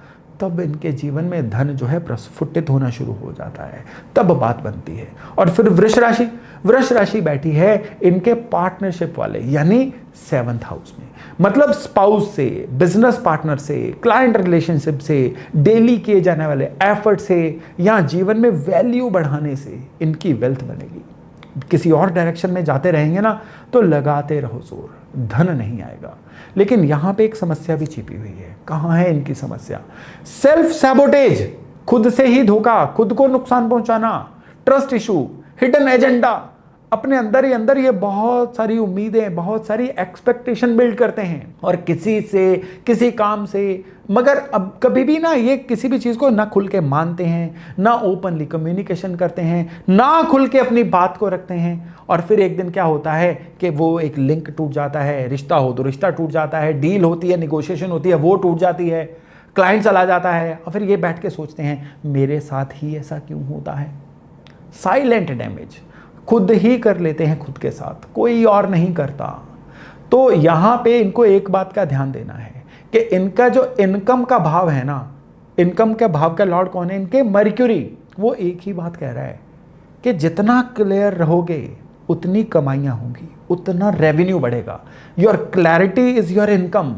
तब इनके जीवन में धन जो है प्रस्फुटित होना शुरू हो जाता है, तब बात बनती है। और फिर वृष राशि बैठी है इनके पार्टनरशिप वाले यानी 7th हाउस में। मतलब स्पाउस से, बिजनेस पार्टनर से, क्लाइंट रिलेशनशिप से, डेली किए जाने वाले एफर्ट से या जीवन में वैल्यू बढ़ाने से इनकी वेल्थ बनेगी। किसी और डायरेक्शन में जाते रहेंगे ना तो लगाते रहो जोर, धन नहीं आएगा। लेकिन यहां पे एक समस्या भी छिपी हुई है। कहां है इनकी समस्या? सेल्फ सैबोटेज, खुद से ही धोखा, खुद को नुकसान पहुंचाना, ट्रस्ट इशू, हिडन एजेंडा। अपने अंदर ही अंदर ये बहुत सारी उम्मीदें, बहुत सारी एक्सपेक्टेशन बिल्ड करते हैं और किसी से, किसी काम से, मगर अब कभी भी ना ये किसी भी चीज़ को ना खुल के मानते हैं, ना ओपनली कम्युनिकेशन करते हैं, ना खुल के अपनी बात को रखते हैं। और फिर एक दिन क्या होता है कि वो एक लिंक टूट जाता है, रिश्ता हो तो रिश्ता टूट जाता है, डील होती है, निगोशिएशन होती है, वो टूट जाती है, क्लाइंट चला जाता है और फिर ये बैठ के सोचते हैं मेरे साथ ही ऐसा क्यों होता है। साइलेंट डैमेज खुद ही कर लेते हैं खुद के साथ, कोई और नहीं करता। तो यहाँ पे इनको एक बात का ध्यान देना है कि इनका जो इनकम का भाव है ना, इनकम के भाव का लॉर्ड कौन है? इनके मर्क्यूरी। वो एक ही बात कह रहा है कि जितना क्लियर रहोगे उतनी कमाइयाँ होंगी, उतना रेवेन्यू बढ़ेगा। Your clarity is your income.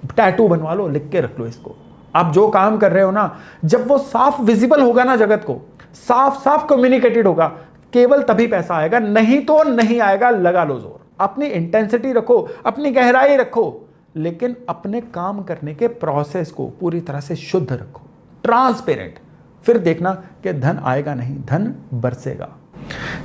Tattoo बनवा लो, लिख के रख लो इसको। आप जो काम कर रहे हो ना, जब वो साफ विजिबल होगा ना जगत को, साफ साफ कम्युनिकेटेड होगा, केवल तभी पैसा आएगा, नहीं तो नहीं आएगा। लगा लो जोर, अपनी इंटेंसिटी रखो, अपनी गहराई रखो, लेकिन अपने काम करने के प्रोसेस को पूरी तरह से शुद्ध रखो, ट्रांसपेरेंट। फिर देखना कि धन आएगा नहीं, धन बरसेगा।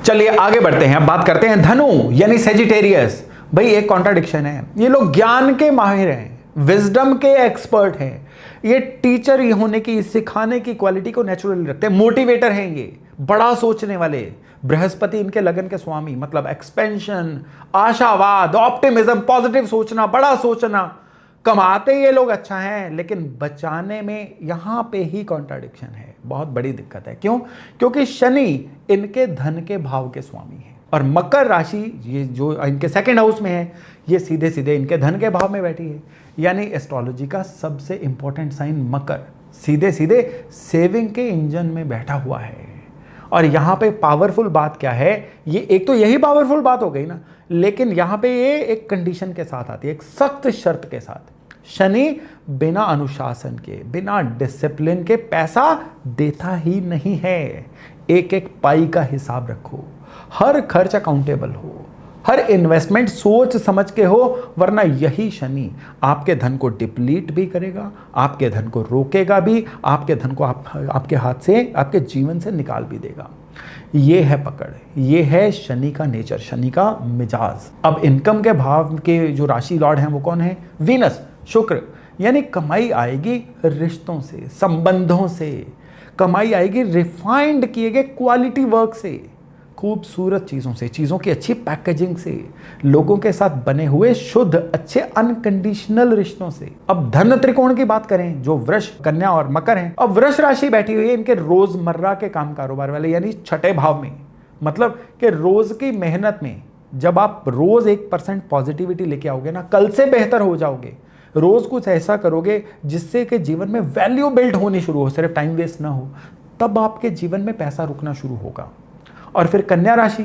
चलिए आगे बढ़ते हैं, बात करते हैं धनु यानी सेजिटेरियस। भाई एक कॉन्ट्राडिक्शन है, ये लोग ज्ञान के माहिर हैं, विजडम के एक्सपर्ट हैं, ये टीचर ये होने की, सिखाने की क्वालिटी को नेचुरली रखते हैं, मोटिवेटर हैं, ये बड़ा सोचने वाले। बृहस्पति इनके लगन के स्वामी, मतलब एक्सपेंशन, आशावाद, ऑप्टिमिज्म, पॉजिटिव सोचना, बड़ा सोचना। कमाते ये लोग अच्छा हैं, लेकिन बचाने में यहां पे ही कॉन्ट्राडिक्शन है, बहुत बड़ी दिक्कत है। क्यों? क्योंकि शनि इनके धन के भाव के स्वामी है और मकर राशि ये जो इनके 2nd हाउस में है, ये सीधे सीधे इनके धन के भाव में बैठी है। यानी एस्ट्रोलॉजी का सबसे इंपॉर्टेंट साइन मकर, सीधे सीधे सेविंग के इंजन में बैठा हुआ है। और यहां पे पावरफुल बात क्या है, ये एक तो यही पावरफुल बात हो गई ना, लेकिन यहां पे ये एक कंडीशन के साथ आती है, एक सख्त शर्त के साथ। शनि बिना अनुशासन के, बिना डिसिप्लिन के पैसा देता ही नहीं है। एक एक पाई का हिसाब रखो, हर खर्च अकाउंटेबल हो, हर इन्वेस्टमेंट सोच समझ के हो, वरना यही शनि आपके धन को डिप्लीट भी करेगा, आपके धन को रोकेगा भी, आपके धन को आपके हाथ से, आपके जीवन से निकाल भी देगा। ये है पकड़, ये है शनि का नेचर, शनि का मिजाज। अब इनकम के भाव के जो राशि लॉर्ड हैं वो कौन है? वीनस, शुक्र। यानी कमाई आएगी रिश्तों से, संबंधों से, कमाई आएगी रिफाइंड किए गए क्वालिटी वर्क से, खूबसूरत चीज़ों से, चीज़ों की अच्छी पैकेजिंग से, लोगों के साथ बने हुए शुद्ध अच्छे अनकंडीशनल रिश्तों से। अब धन त्रिकोण की बात करें, जो वृष, कन्या और मकर हैं। अब वृष राशि बैठी हुई है इनके रोजमर्रा के काम कारोबार वाले, यानी छठे भाव में। मतलब कि रोज की मेहनत में जब आप रोज 1% पॉजिटिविटी लेके आओगे ना, कल से बेहतर हो जाओगे। रोज कुछ ऐसा करोगे जिससे कि जीवन में वैल्यू बिल्ड होनी शुरू हो, सिर्फ टाइम वेस्ट ना हो, तब आपके जीवन में पैसा रुकना शुरू होगा। और फिर कन्या राशि,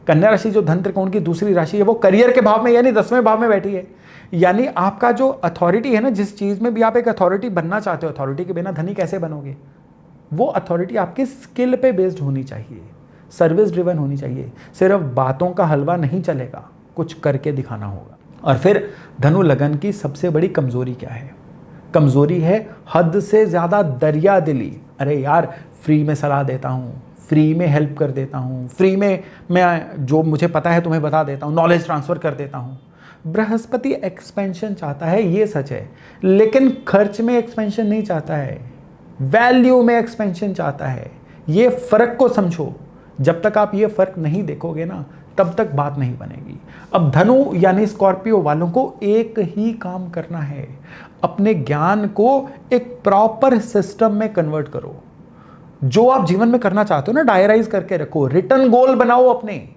कन्या राशि जो धन त्रिकोण की दूसरी राशि है, वो करियर के भाव में यानी 10वें भाव में बैठी है। यानी आपका जो अथॉरिटी है ना, जिस चीज में भी आप एक अथॉरिटी बनना चाहते हो, अथॉरिटी के बिना धनी कैसे बनोगे? वो अथॉरिटी आपकी स्किल पे बेस्ड होनी चाहिए, सर्विस ड्रिवन होनी चाहिए। सिर्फ बातों का हलवा नहीं चलेगा, कुछ करके दिखाना होगा। और फिर धनु लगन की सबसे बड़ी कमजोरी क्या है? कमजोरी है हद से ज्यादा दरिया दिली। अरे यार, फ्री में सलाह देता हूं, फ्री में हेल्प कर देता हूं, फ्री में मैं जो मुझे पता है तुम्हें बता देता हूं, नॉलेज ट्रांसफर कर देता हूं। बृहस्पति एक्सपेंशन चाहता है, ये सच है, लेकिन खर्च में एक्सपेंशन नहीं चाहता है, वैल्यू में एक्सपेंशन चाहता है। ये फर्क को समझो। जब तक आप ये फर्क नहीं देखोगे ना, तब तक बात नहीं बनेगी। अब धनु यानी स्कॉर्पियो वालों को एक ही काम करना है, अपने ज्ञान को एक प्रॉपर सिस्टम में कन्वर्ट करो। जो आप जीवन में करना चाहते हो ना, डायराइज करके रखो, रिटर्न गोल बनाओ अपने,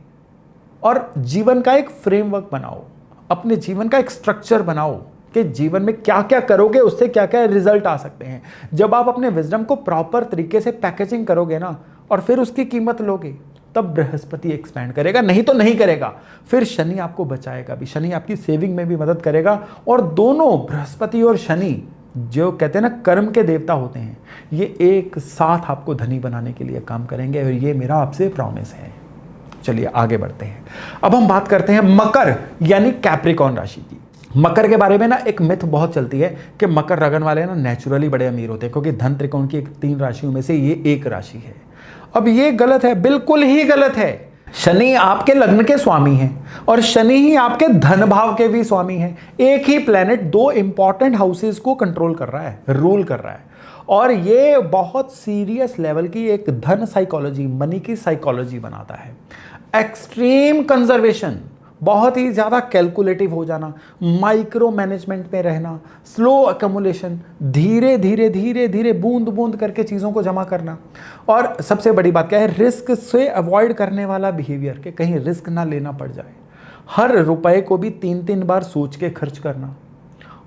और जीवन का एक फ्रेमवर्क बनाओ, अपने जीवन का एक स्ट्रक्चर बनाओ कि जीवन में क्या क्या करोगे, उससे क्या क्या रिजल्ट आ सकते हैं। जब आप अपने विजडम को प्रॉपर तरीके से पैकेजिंग करोगे ना, और फिर उसकी कीमत लोगे, तब बृहस्पति एक्सपैंड करेगा, नहीं तो नहीं करेगा। फिर शनि आपको बचाएगा भी, शनि आपकी सेविंग में भी मदद करेगा। और दोनों बृहस्पति और शनि, जो कहते हैं ना कर्म के देवता होते हैं, ये एक साथ आपको धनी बनाने के लिए काम करेंगे, और ये मेरा आपसे प्रॉमिस है। चलिए आगे बढ़ते हैं। अब हम बात करते हैं मकर यानी कैप्रिकॉर्न राशि की। मकर के बारे में ना एक मिथ बहुत चलती है कि मकर लगन वाले ना नेचुरली बड़े अमीर होते हैं, क्योंकि धन त्रिकोण की 3 राशियों में से ये एक राशि है। अब ये गलत है, बिल्कुल ही गलत है। शनि आपके लग्न के स्वामी हैं, और शनि ही आपके धन भाव के भी स्वामी हैं। एक ही प्लेनेट 2 इंपॉर्टेंट हाउसेस को कंट्रोल कर रहा है, रूल कर रहा है। और ये बहुत सीरियस लेवल की एक धन साइकोलॉजी, मनी की साइकोलॉजी बनाता है। एक्सट्रीम कंजर्वेशन, बहुत ही ज़्यादा कैलकुलेटिव हो जाना, माइक्रो मैनेजमेंट में रहना, स्लो अकमुलेशन, धीरे धीरे धीरे धीरे बूंद बूंद करके चीज़ों को जमा करना। और सबसे बड़ी बात क्या है? रिस्क से अवॉइड करने वाला बिहेवियर, कि कहीं रिस्क ना लेना पड़ जाए। हर रुपए को भी 3-3 बार सोच के खर्च करना।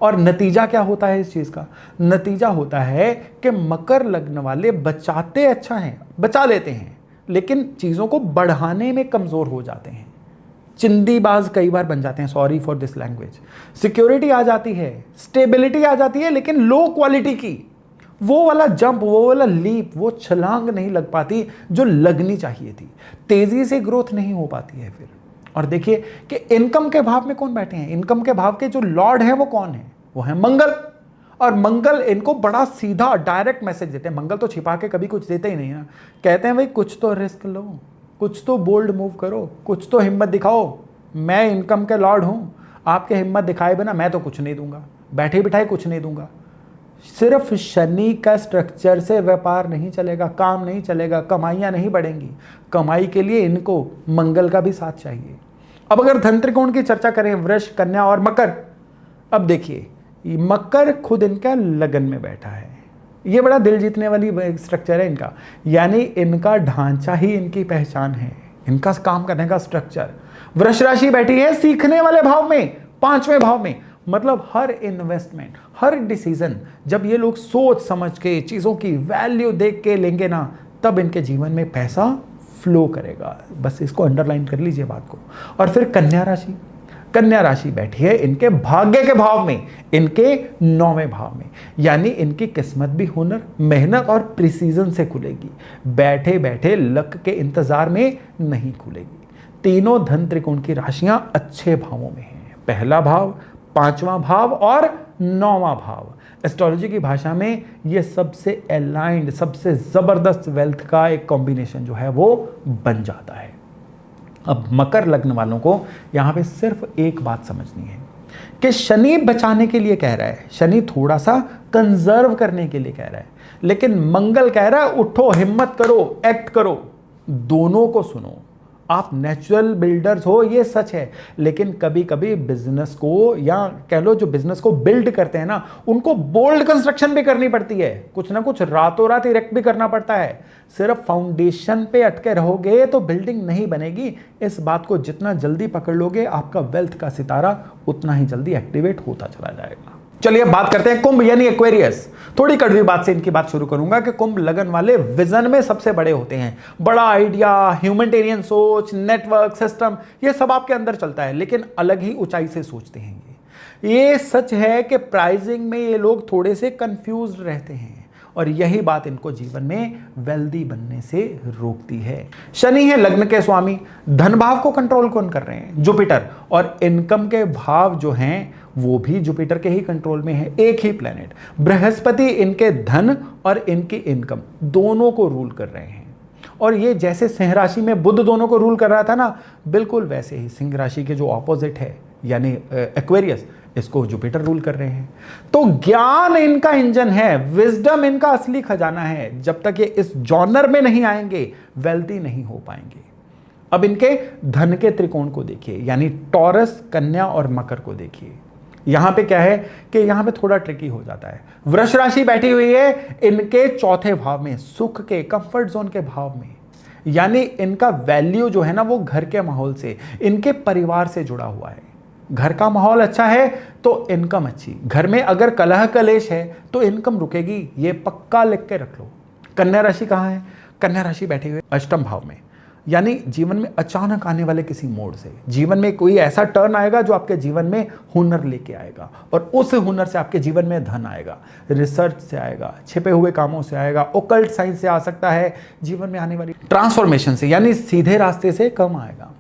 और नतीजा क्या होता है इस चीज़ का? नतीजा होता है कि मकर लग्न वाले बचाते अच्छा हैं, बचा लेते हैं, लेकिन चीज़ों को बढ़ाने में कमज़ोर हो जाते हैं, चिंदीबाज कई बार बन जाते हैं। Sorry for this language. Security आ जाती है, स्टेबिलिटी आ जाती है, लेकिन लो क्वालिटी की। वो वाला जंप, वो वाला लीप, वो छलांग नहीं लग पाती जो लगनी चाहिए थी। तेजी से ग्रोथ नहीं हो पाती है फिर। और देखिए कि इनकम के भाव में कौन बैठे हैं। इनकम के भाव के जो लॉर्ड हैं वो कौन है? वो है मंगल। और मंगल इनको बड़ा सीधा डायरेक्ट मैसेज देते हैं। मंगल तो छिपा के कभी कुछ देते ही नहीं ना। कहते हैं भाई कुछ तो रिस्क लो, कुछ तो बोल्ड मूव करो, कुछ तो हिम्मत दिखाओ। मैं इनकम के लॉर्ड हूं, आपके हिम्मत दिखाए बिना मैं तो कुछ नहीं दूंगा, बैठे बिठाए कुछ नहीं दूंगा। सिर्फ शनि का स्ट्रक्चर से व्यापार नहीं चलेगा, काम नहीं चलेगा, कमाइयां नहीं बढ़ेंगी। कमाई के लिए इनको मंगल का भी साथ चाहिए। अब अगर धन त्रिकोण की चर्चा करें, वृष, कन्या और मकर, अब देखिए मकर खुद इनका लगन में बैठा है। ये बड़ा दिल जीतने वाली स्ट्रक्चर है इनका, यानी इनका ढांचा ही इनकी पहचान है, इनका काम करने का स्ट्रक्चर। वृष राशि बैठी है सीखने वाले भाव में, 5वें भाव में। मतलब हर इन्वेस्टमेंट, हर डिसीजन जब ये लोग सोच समझ के चीज़ों की वैल्यू देख के लेंगे ना, तब इनके जीवन में पैसा फ्लो करेगा। बस इसको अंडरलाइन कर लीजिए बात को। और फिर कन्या राशि, कन्या राशि बैठी है इनके भाग्य के भाव में, इनके 9वें भाव में, यानी इनकी किस्मत भी हुनर, मेहनत और प्रिसीजन से खुलेगी। बैठे बैठे लक के इंतजार में नहीं खुलेगी। तीनों धन त्रिकोण की राशियां अच्छे भावों में हैं, पहला भाव, 5वां भाव और 9वां भाव। एस्ट्रोलॉजी की भाषा में ये सबसे अलाइंड, सबसे जबरदस्त वेल्थ का एक कॉम्बिनेशन जो है वो बन जाता है। अब मकर लग्न वालों को यहां पे सिर्फ एक बात समझनी है कि शनि बचाने के लिए कह रहा है, शनि थोड़ा सा कंजर्व करने के लिए कह रहा है, लेकिन मंगल कह रहा है उठो, हिम्मत करो, एक्ट करो। दोनों को सुनो। आप नेचुरल बिल्डर्स हो, ये सच है, लेकिन कभी कभी बिजनेस को, या कह लो जो बिजनेस को बिल्ड करते हैं ना, उनको बोल्ड कंस्ट्रक्शन भी करनी पड़ती है, कुछ ना कुछ रातों रात इरेक्ट भी करना पड़ता है। सिर्फ फाउंडेशन पे अटके रहोगे तो बिल्डिंग नहीं बनेगी। इस बात को जितना जल्दी पकड़ लोगे, आपका वेल्थ का सितारा उतना ही जल्दी एक्टिवेट होता चला जाएगा। चलिए बात करते हैं कुंभ यानी एक्वेरियस। थोड़ी कड़वी बात से इनकी बात शुरू करूंगा कि कुंभ लगन वाले विजन में सबसे बड़े होते हैं। बड़ा आइडिया, ह्यूमैनिटेरियन सोच, नेटवर्क सिस्टम, ये सब आपके अंदर चलता है, लेकिन अलग ही ऊंचाई से सोचते हैं। ये सच है कि प्राइसिंग में ये लोग थोड़े से कंफ्यूज रहते हैं, और यही बात इनको जीवन में वेल्दी बनने से रोकती है। शनि है लग्न के स्वामी, धन भाव को कंट्रोल कौन कर रहे हैं? जुपिटर। और इनकम के भाव जो हैं वो भी जुपिटर के ही कंट्रोल में है, एक ही प्लेनेट। बृहस्पति इनके धन और इनकी इनकम दोनों को रूल कर रहे हैं। और ये जैसे सिंह राशि में बुध दोनों को रूल कर रहा था ना, बिल्कुल वैसे ही सिंह राशि के जो ऑपोजिट है यानी एक्वेरियस, इसको जुपिटर रूल कर रहे हैं। तो ज्ञान इनका इंजन है, विजडम इनका असली खजाना है। जब तक ये इस जॉनर में नहीं आएंगे, वेल्दी नहीं हो पाएंगे। अब इनके धन के त्रिकोण को देखिए, यानी टॉरस, कन्या और मकर को देखिए। यहां पे क्या है कि यहां पे थोड़ा ट्रिकी हो जाता है। वृष राशि बैठी हुई है इनके 4थे भाव में, सुख के, कंफर्ट जोन के भाव में, यानी इनका वैल्यू जो है ना वो घर के माहौल से, इनके परिवार से जुड़ा हुआ है। घर का माहौल अच्छा है तो इनकम अच्छी, घर में अगर कलह कलेश है तो इनकम रुकेगी, ये पक्का लिख के रख लो। कन्या राशि कहाँ है? कन्या राशि बैठी हुई 8वें भाव में, यानी जीवन में अचानक आने वाले किसी मोड़ से, जीवन में कोई ऐसा टर्न आएगा जो आपके जीवन में हुनर लेके आएगा, और उस हुनर से आपके जीवन में धन आएगा, रिसर्च से आएगा, छिपे हुए कामों से आएगा, ओकल्ट साइंस से आ सकता है, जीवन में आने वाली ट्रांसफॉर्मेशन से, यानी सीधे रास्ते से कम आएगा।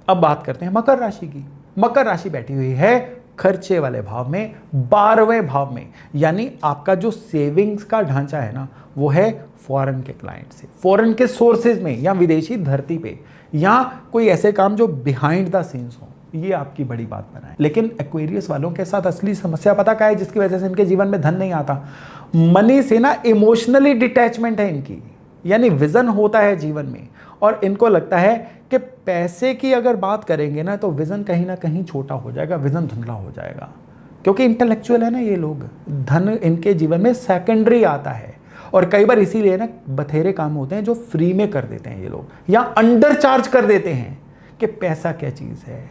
अब बात करते हैं मकर राशि की। मकर राशि बैठी हुई है खर्चे वाले भाव में, 12वें भाव में, यानी आपका जो सेविंग्स का ढांचा है ना वो है फॉरेन के क्लाइंट से, फॉरेन के सोर्सेज में, या विदेशी धरती पे, या कोई ऐसे काम जो बिहाइंड द सीन्स हो, ये आपकी बड़ी बात बनाए। लेकिन एक्वेरियस वालों के साथ असली समस्या पता क्या है जिसकी वजह से इनके जीवन में धन नहीं आता? मनी से ना इमोशनली डिटैचमेंट है इनकी, यानी विजन होता है जीवन में, और इनको लगता है कि पैसे की अगर बात करेंगे ना तो विजन कहीं ना कहीं छोटा हो जाएगा, विजन धुंधला हो जाएगा, क्योंकि इंटेलेक्चुअल है ना ये लोग। धन इनके जीवन में सेकेंडरी आता है, और कई बार इसीलिए ना बथेरे काम होते हैं जो फ्री में कर देते हैं ये लोग, या अंडर चार्ज कर देते हैं कि पैसा क्या चीज़ है,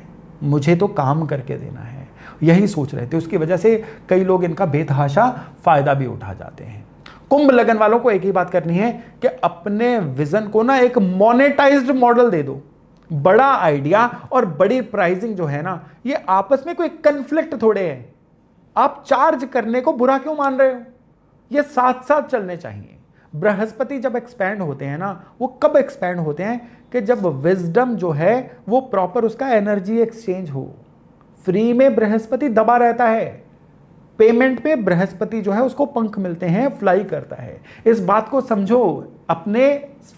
मुझे तो काम करके देना है, यही सोच रहे थे। उसकी वजह से कई लोग इनका बेतहाशा फायदा भी उठा जाते हैं। कुंभ लगन वालों को एक ही बात करनी है कि अपने विजन को ना एक मोनेटाइज्ड मॉडल दे दो। बड़ा आइडिया और बड़ी प्राइसिंग जो है ना, ये आपस में कोई कन्फ्लिक्ट थोड़े है। आप चार्ज करने को बुरा क्यों मान रहे हो? ये साथ साथ चलने चाहिए। बृहस्पति जब एक्सपैंड होते हैं ना, वो कब एक्सपैंड होते हैं कि जब विजडम जो है वो प्रॉपर उसका एनर्जी एक्सचेंज हो। फ्री में बृहस्पति दबा रहता है, पेमेंट पे बृहस्पति जो है उसको पंख मिलते हैं, फ्लाई करता है। इस बात को समझो, अपने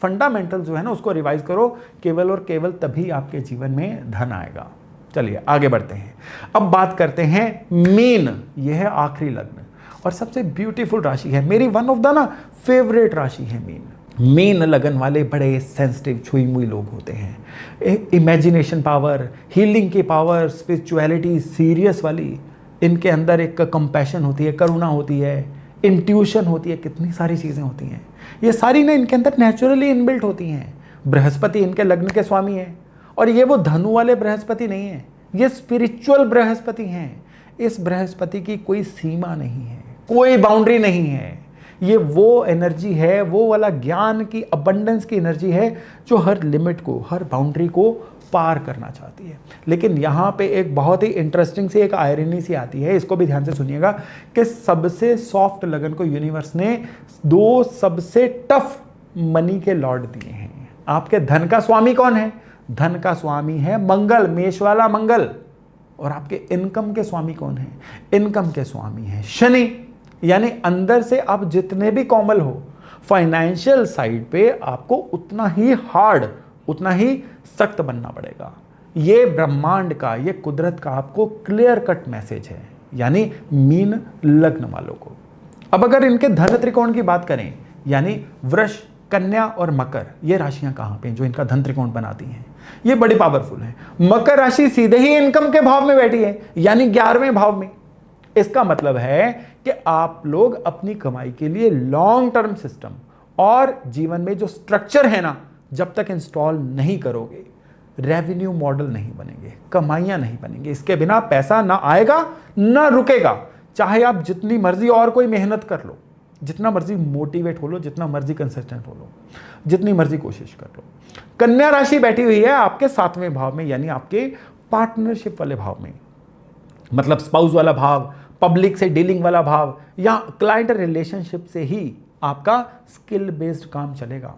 फंडामेंटल जो है ना उसको रिवाइज करो, केवल और केवल तभी आपके जीवन में धन आएगा। चलिए आगे बढ़ते हैं। अब बात करते हैं मीन। यह है आखिरी लग्न और सबसे ब्यूटीफुल राशि है, मेरी वन ऑफ द ना फेवरेट राशि है मीन। मीन लगन वाले बड़े सेंसिटिव, छुई मुई लोग होते हैं। इमेजिनेशन पावर, हीलिंग की पावर, स्पिरिचुअलिटी सीरियस वाली, इनके अंदर एक कंपैशन होती है, करुणा होती है, इंट्यूशन होती है, कितनी सारी चीज़ें होती हैं। ये सारी ना इनके अंदर नेचुरली इनबिल्ट होती हैं। बृहस्पति इनके लग्न के स्वामी हैं, और ये वो धनु वाले बृहस्पति नहीं है, ये स्पिरिचुअल बृहस्पति हैं। इस बृहस्पति की कोई सीमा नहीं है, कोई बाउंड्री नहीं है। ये वो एनर्जी है, वो वाला ज्ञान की अबंडेंस की एनर्जी है जो हर लिमिट को, हर बाउंड्री को पार करना चाहती है। लेकिन यहाँ पे एक बहुत ही इंटरेस्टिंग सी एक आयरनी सी आती है, इसको भी ध्यान से सुनिएगा कि सबसे सॉफ्ट लगन को यूनिवर्स ने 2 सबसे टफ मनी के लॉर्ड दिए हैं। आपके धन का स्वामी कौन है? धन का स्वामी है मंगल, मेष वाला मंगल। और आपके इनकम के स्वामी कौन है? इनकम के स्वामी है शनि। यानी अंदर से आप जितने भी कोमल हो, फाइनेंशियल साइड पे आपको उतना ही हार्ड, उतना ही सख्त बनना पड़ेगा। ये ब्रह्मांड का, ये कुदरत का आपको क्लियर कट मैसेज है, यानी मीन लग्न वालों को। अब अगर इनके धन त्रिकोण की बात करें, यानी वृष, कन्या और मकर, ये राशियां कहां पे जो इनका धन त्रिकोण बनाती हैं, ये बड़ी पावरफुल है। मकर राशि सीधे ही इनकम के भाव में बैठी है, यानी 11वें भाव में। इसका मतलब है कि आप लोग अपनी कमाई के लिए लॉन्ग टर्म सिस्टम और जीवन में जो स्ट्रक्चर है ना, जब तक इंस्टॉल नहीं करोगे, रेवेन्यू मॉडल नहीं बनेंगे, कमाइयां नहीं बनेंगे। इसके बिना पैसा ना आएगा ना रुकेगा। चाहे आप जितनी मर्जी और कोई मेहनत कर लो, जितना मर्जी मोटिवेट हो लो, जितना मर्जी कंसिस्टेंट हो लो, जितनी मर्जी कोशिश कर लो। कन्या राशि बैठी हुई है आपके 7वें भाव में, यानी आपके पार्टनरशिप वाले भाव में, मतलब स्पाउस वाला भाव, पब्लिक से डीलिंग वाला भाव, या क्लाइंट रिलेशनशिप से ही आपका स्किल बेस्ड काम चलेगा।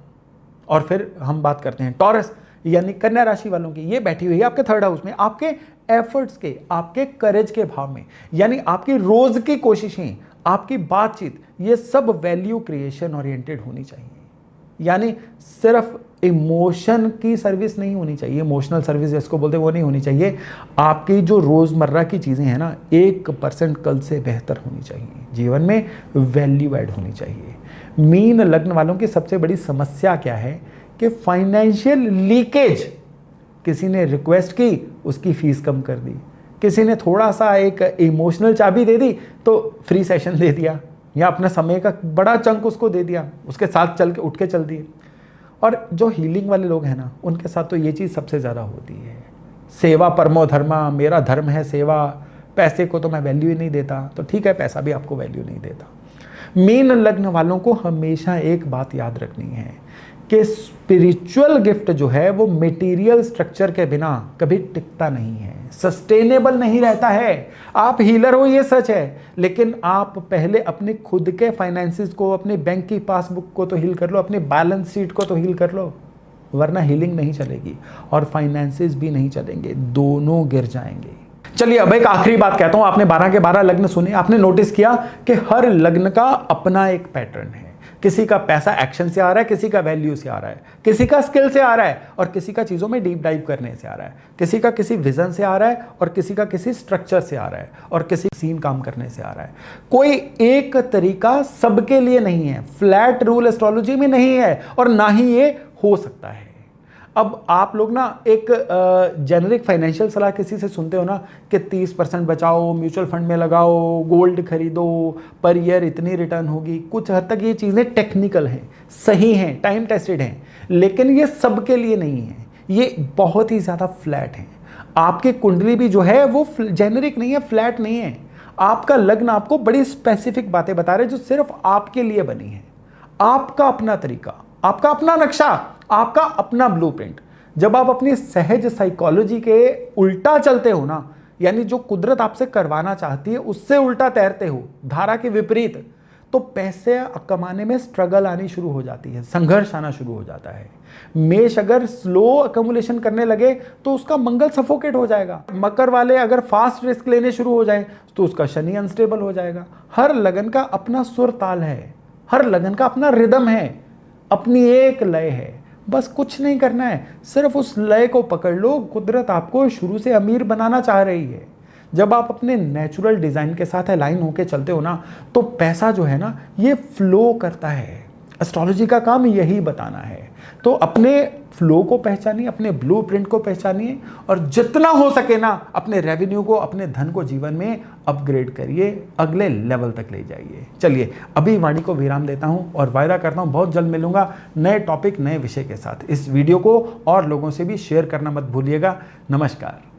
और फिर हम बात करते हैं टॉरस, यानी कन्या राशि वालों की। ये बैठी हुई है आपके 3rd हाउस में, आपके एफर्ट्स के, आपके करेज के भाव में, यानी आपकी रोज की कोशिशें, आपकी बातचीत, ये सब वैल्यू क्रिएशन ओरिएंटेड होनी चाहिए। यानी सिर्फ इमोशन की सर्विस नहीं होनी चाहिए, इमोशनल सर्विस जिसको बोलते हैं वो नहीं होनी चाहिए। आपकी जो रोज़मर्रा की चीज़ें हैं ना, 1% कल से बेहतर होनी चाहिए। जीवन में वैल्यू ऐड होनी चाहिए। मीन लग्न वालों की सबसे बड़ी समस्या क्या है कि फाइनेंशियल लीकेज। किसी ने रिक्वेस्ट की, उसकी फीस कम कर दी, किसी ने थोड़ा सा एक इमोशनल चाबी दे दी तो फ्री सेशन दे दिया, या अपने समय का बड़ा चंक उसको दे दिया, उसके साथ चल के उठ के चल दिए। और जो हीलिंग वाले लोग हैं ना, उनके साथ तो ये चीज़ सबसे ज़्यादा होती है। सेवा परमो धर्मा, मेरा धर्म है सेवा, पैसे को तो मैं वैल्यू ही नहीं देता। तो ठीक है, पैसा भी आपको वैल्यू नहीं देता। मीन लग्न वालों को हमेशा एक बात याद रखनी है कि स्पिरिचुअल गिफ्ट जो है वो मटेरियल स्ट्रक्चर के बिना कभी टिकता नहीं है, सस्टेनेबल नहीं रहता है। आप हीलर हो ये सच है, लेकिन आप पहले अपने खुद के फाइनेंसेस को, अपने बैंक की पासबुक को तो हील कर लो, अपनी बैलेंस शीट को तो हील कर लो, वरना हीलिंग नहीं चलेगी और फाइनेंसेस भी नहीं चलेंगे, दोनों गिर जाएंगे। चलिए अब एक आखिरी बात कहता हूं। आपने 12 के 12 लग्न सुने, आपने नोटिस किया कि हर लग्न का अपना एक पैटर्न है। किसी का पैसा एक्शन से आ रहा है, किसी का वैल्यू से आ रहा है, किसी का स्किल से आ रहा है और किसी का चीज़ों में डीप डाइव करने से आ रहा है, किसी का किसी विजन से आ रहा है और किसी का किसी स्ट्रक्चर से आ रहा है और किसी सीन काम करने से आ रहा है। कोई एक तरीका सबके लिए नहीं है, फ्लैट रूल एस्ट्रोलॉजी में नहीं है और ना ही ये हो सकता है। अब आप लोग ना एक जेनरिक फाइनेंशियल सलाह किसी से सुनते हो ना कि 30% बचाओ, म्यूचुअल फंड में लगाओ, गोल्ड खरीदो, पर ईयर इतनी रिटर्न होगी। कुछ हद तक ये चीज़ें टेक्निकल हैं, सही हैं, टाइम टेस्टेड हैं, लेकिन ये सबके लिए नहीं है। ये बहुत ही ज़्यादा फ्लैट है। आपकी कुंडली भी जो है वो जेनरिक नहीं है, फ्लैट नहीं है। आपका लग्न आपको बड़ी स्पेसिफिक बातें बता रहे हैं जो सिर्फ आपके लिए बनी है। आपका अपना तरीका, आपका अपना नक्शा, आपका अपना ब्लूप्रिंट। जब आप अपनी सहज साइकोलॉजी के उल्टा चलते हो ना, यानी जो कुदरत आपसे करवाना चाहती है उससे उल्टा तैरते हो, धारा के विपरीत, तो पैसे कमाने में स्ट्रगल आनी शुरू हो जाती है, संघर्ष आना शुरू हो जाता है। मेष अगर स्लो अकोमुलेशन करने लगे तो उसका मंगल सफोकेट हो जाएगा। मकर वाले अगर फास्ट रिस्क लेने शुरू हो जाए तो उसका शनि अनस्टेबल हो जाएगा। हर लगन का अपना सुर ताल है, हर लगन का अपना रिदम है, अपनी एक लय है। बस कुछ नहीं करना है, सिर्फ उस लय को पकड़ लो। कुदरत आपको शुरू से अमीर बनाना चाह रही है। जब आप अपने नेचुरल डिज़ाइन के साथ अलाइन होकर चलते हो ना, तो पैसा जो है ना ये फ्लो करता है। एस्ट्रोलॉजी का काम यही बताना है। तो अपने फ्लो को पहचानिए, अपने ब्लूप्रिंट को पहचानिए और जितना हो सके ना अपने रेवेन्यू को, अपने धन को जीवन में अपग्रेड करिए, अगले लेवल तक ले जाइए। चलिए अभी वाणी को विराम देता हूं और वायदा करता हूं बहुत जल्द मिलूंगा नए टॉपिक, नए विषय के साथ। इस वीडियो को और लोगों से भी शेयर करना मत भूलिएगा। नमस्कार।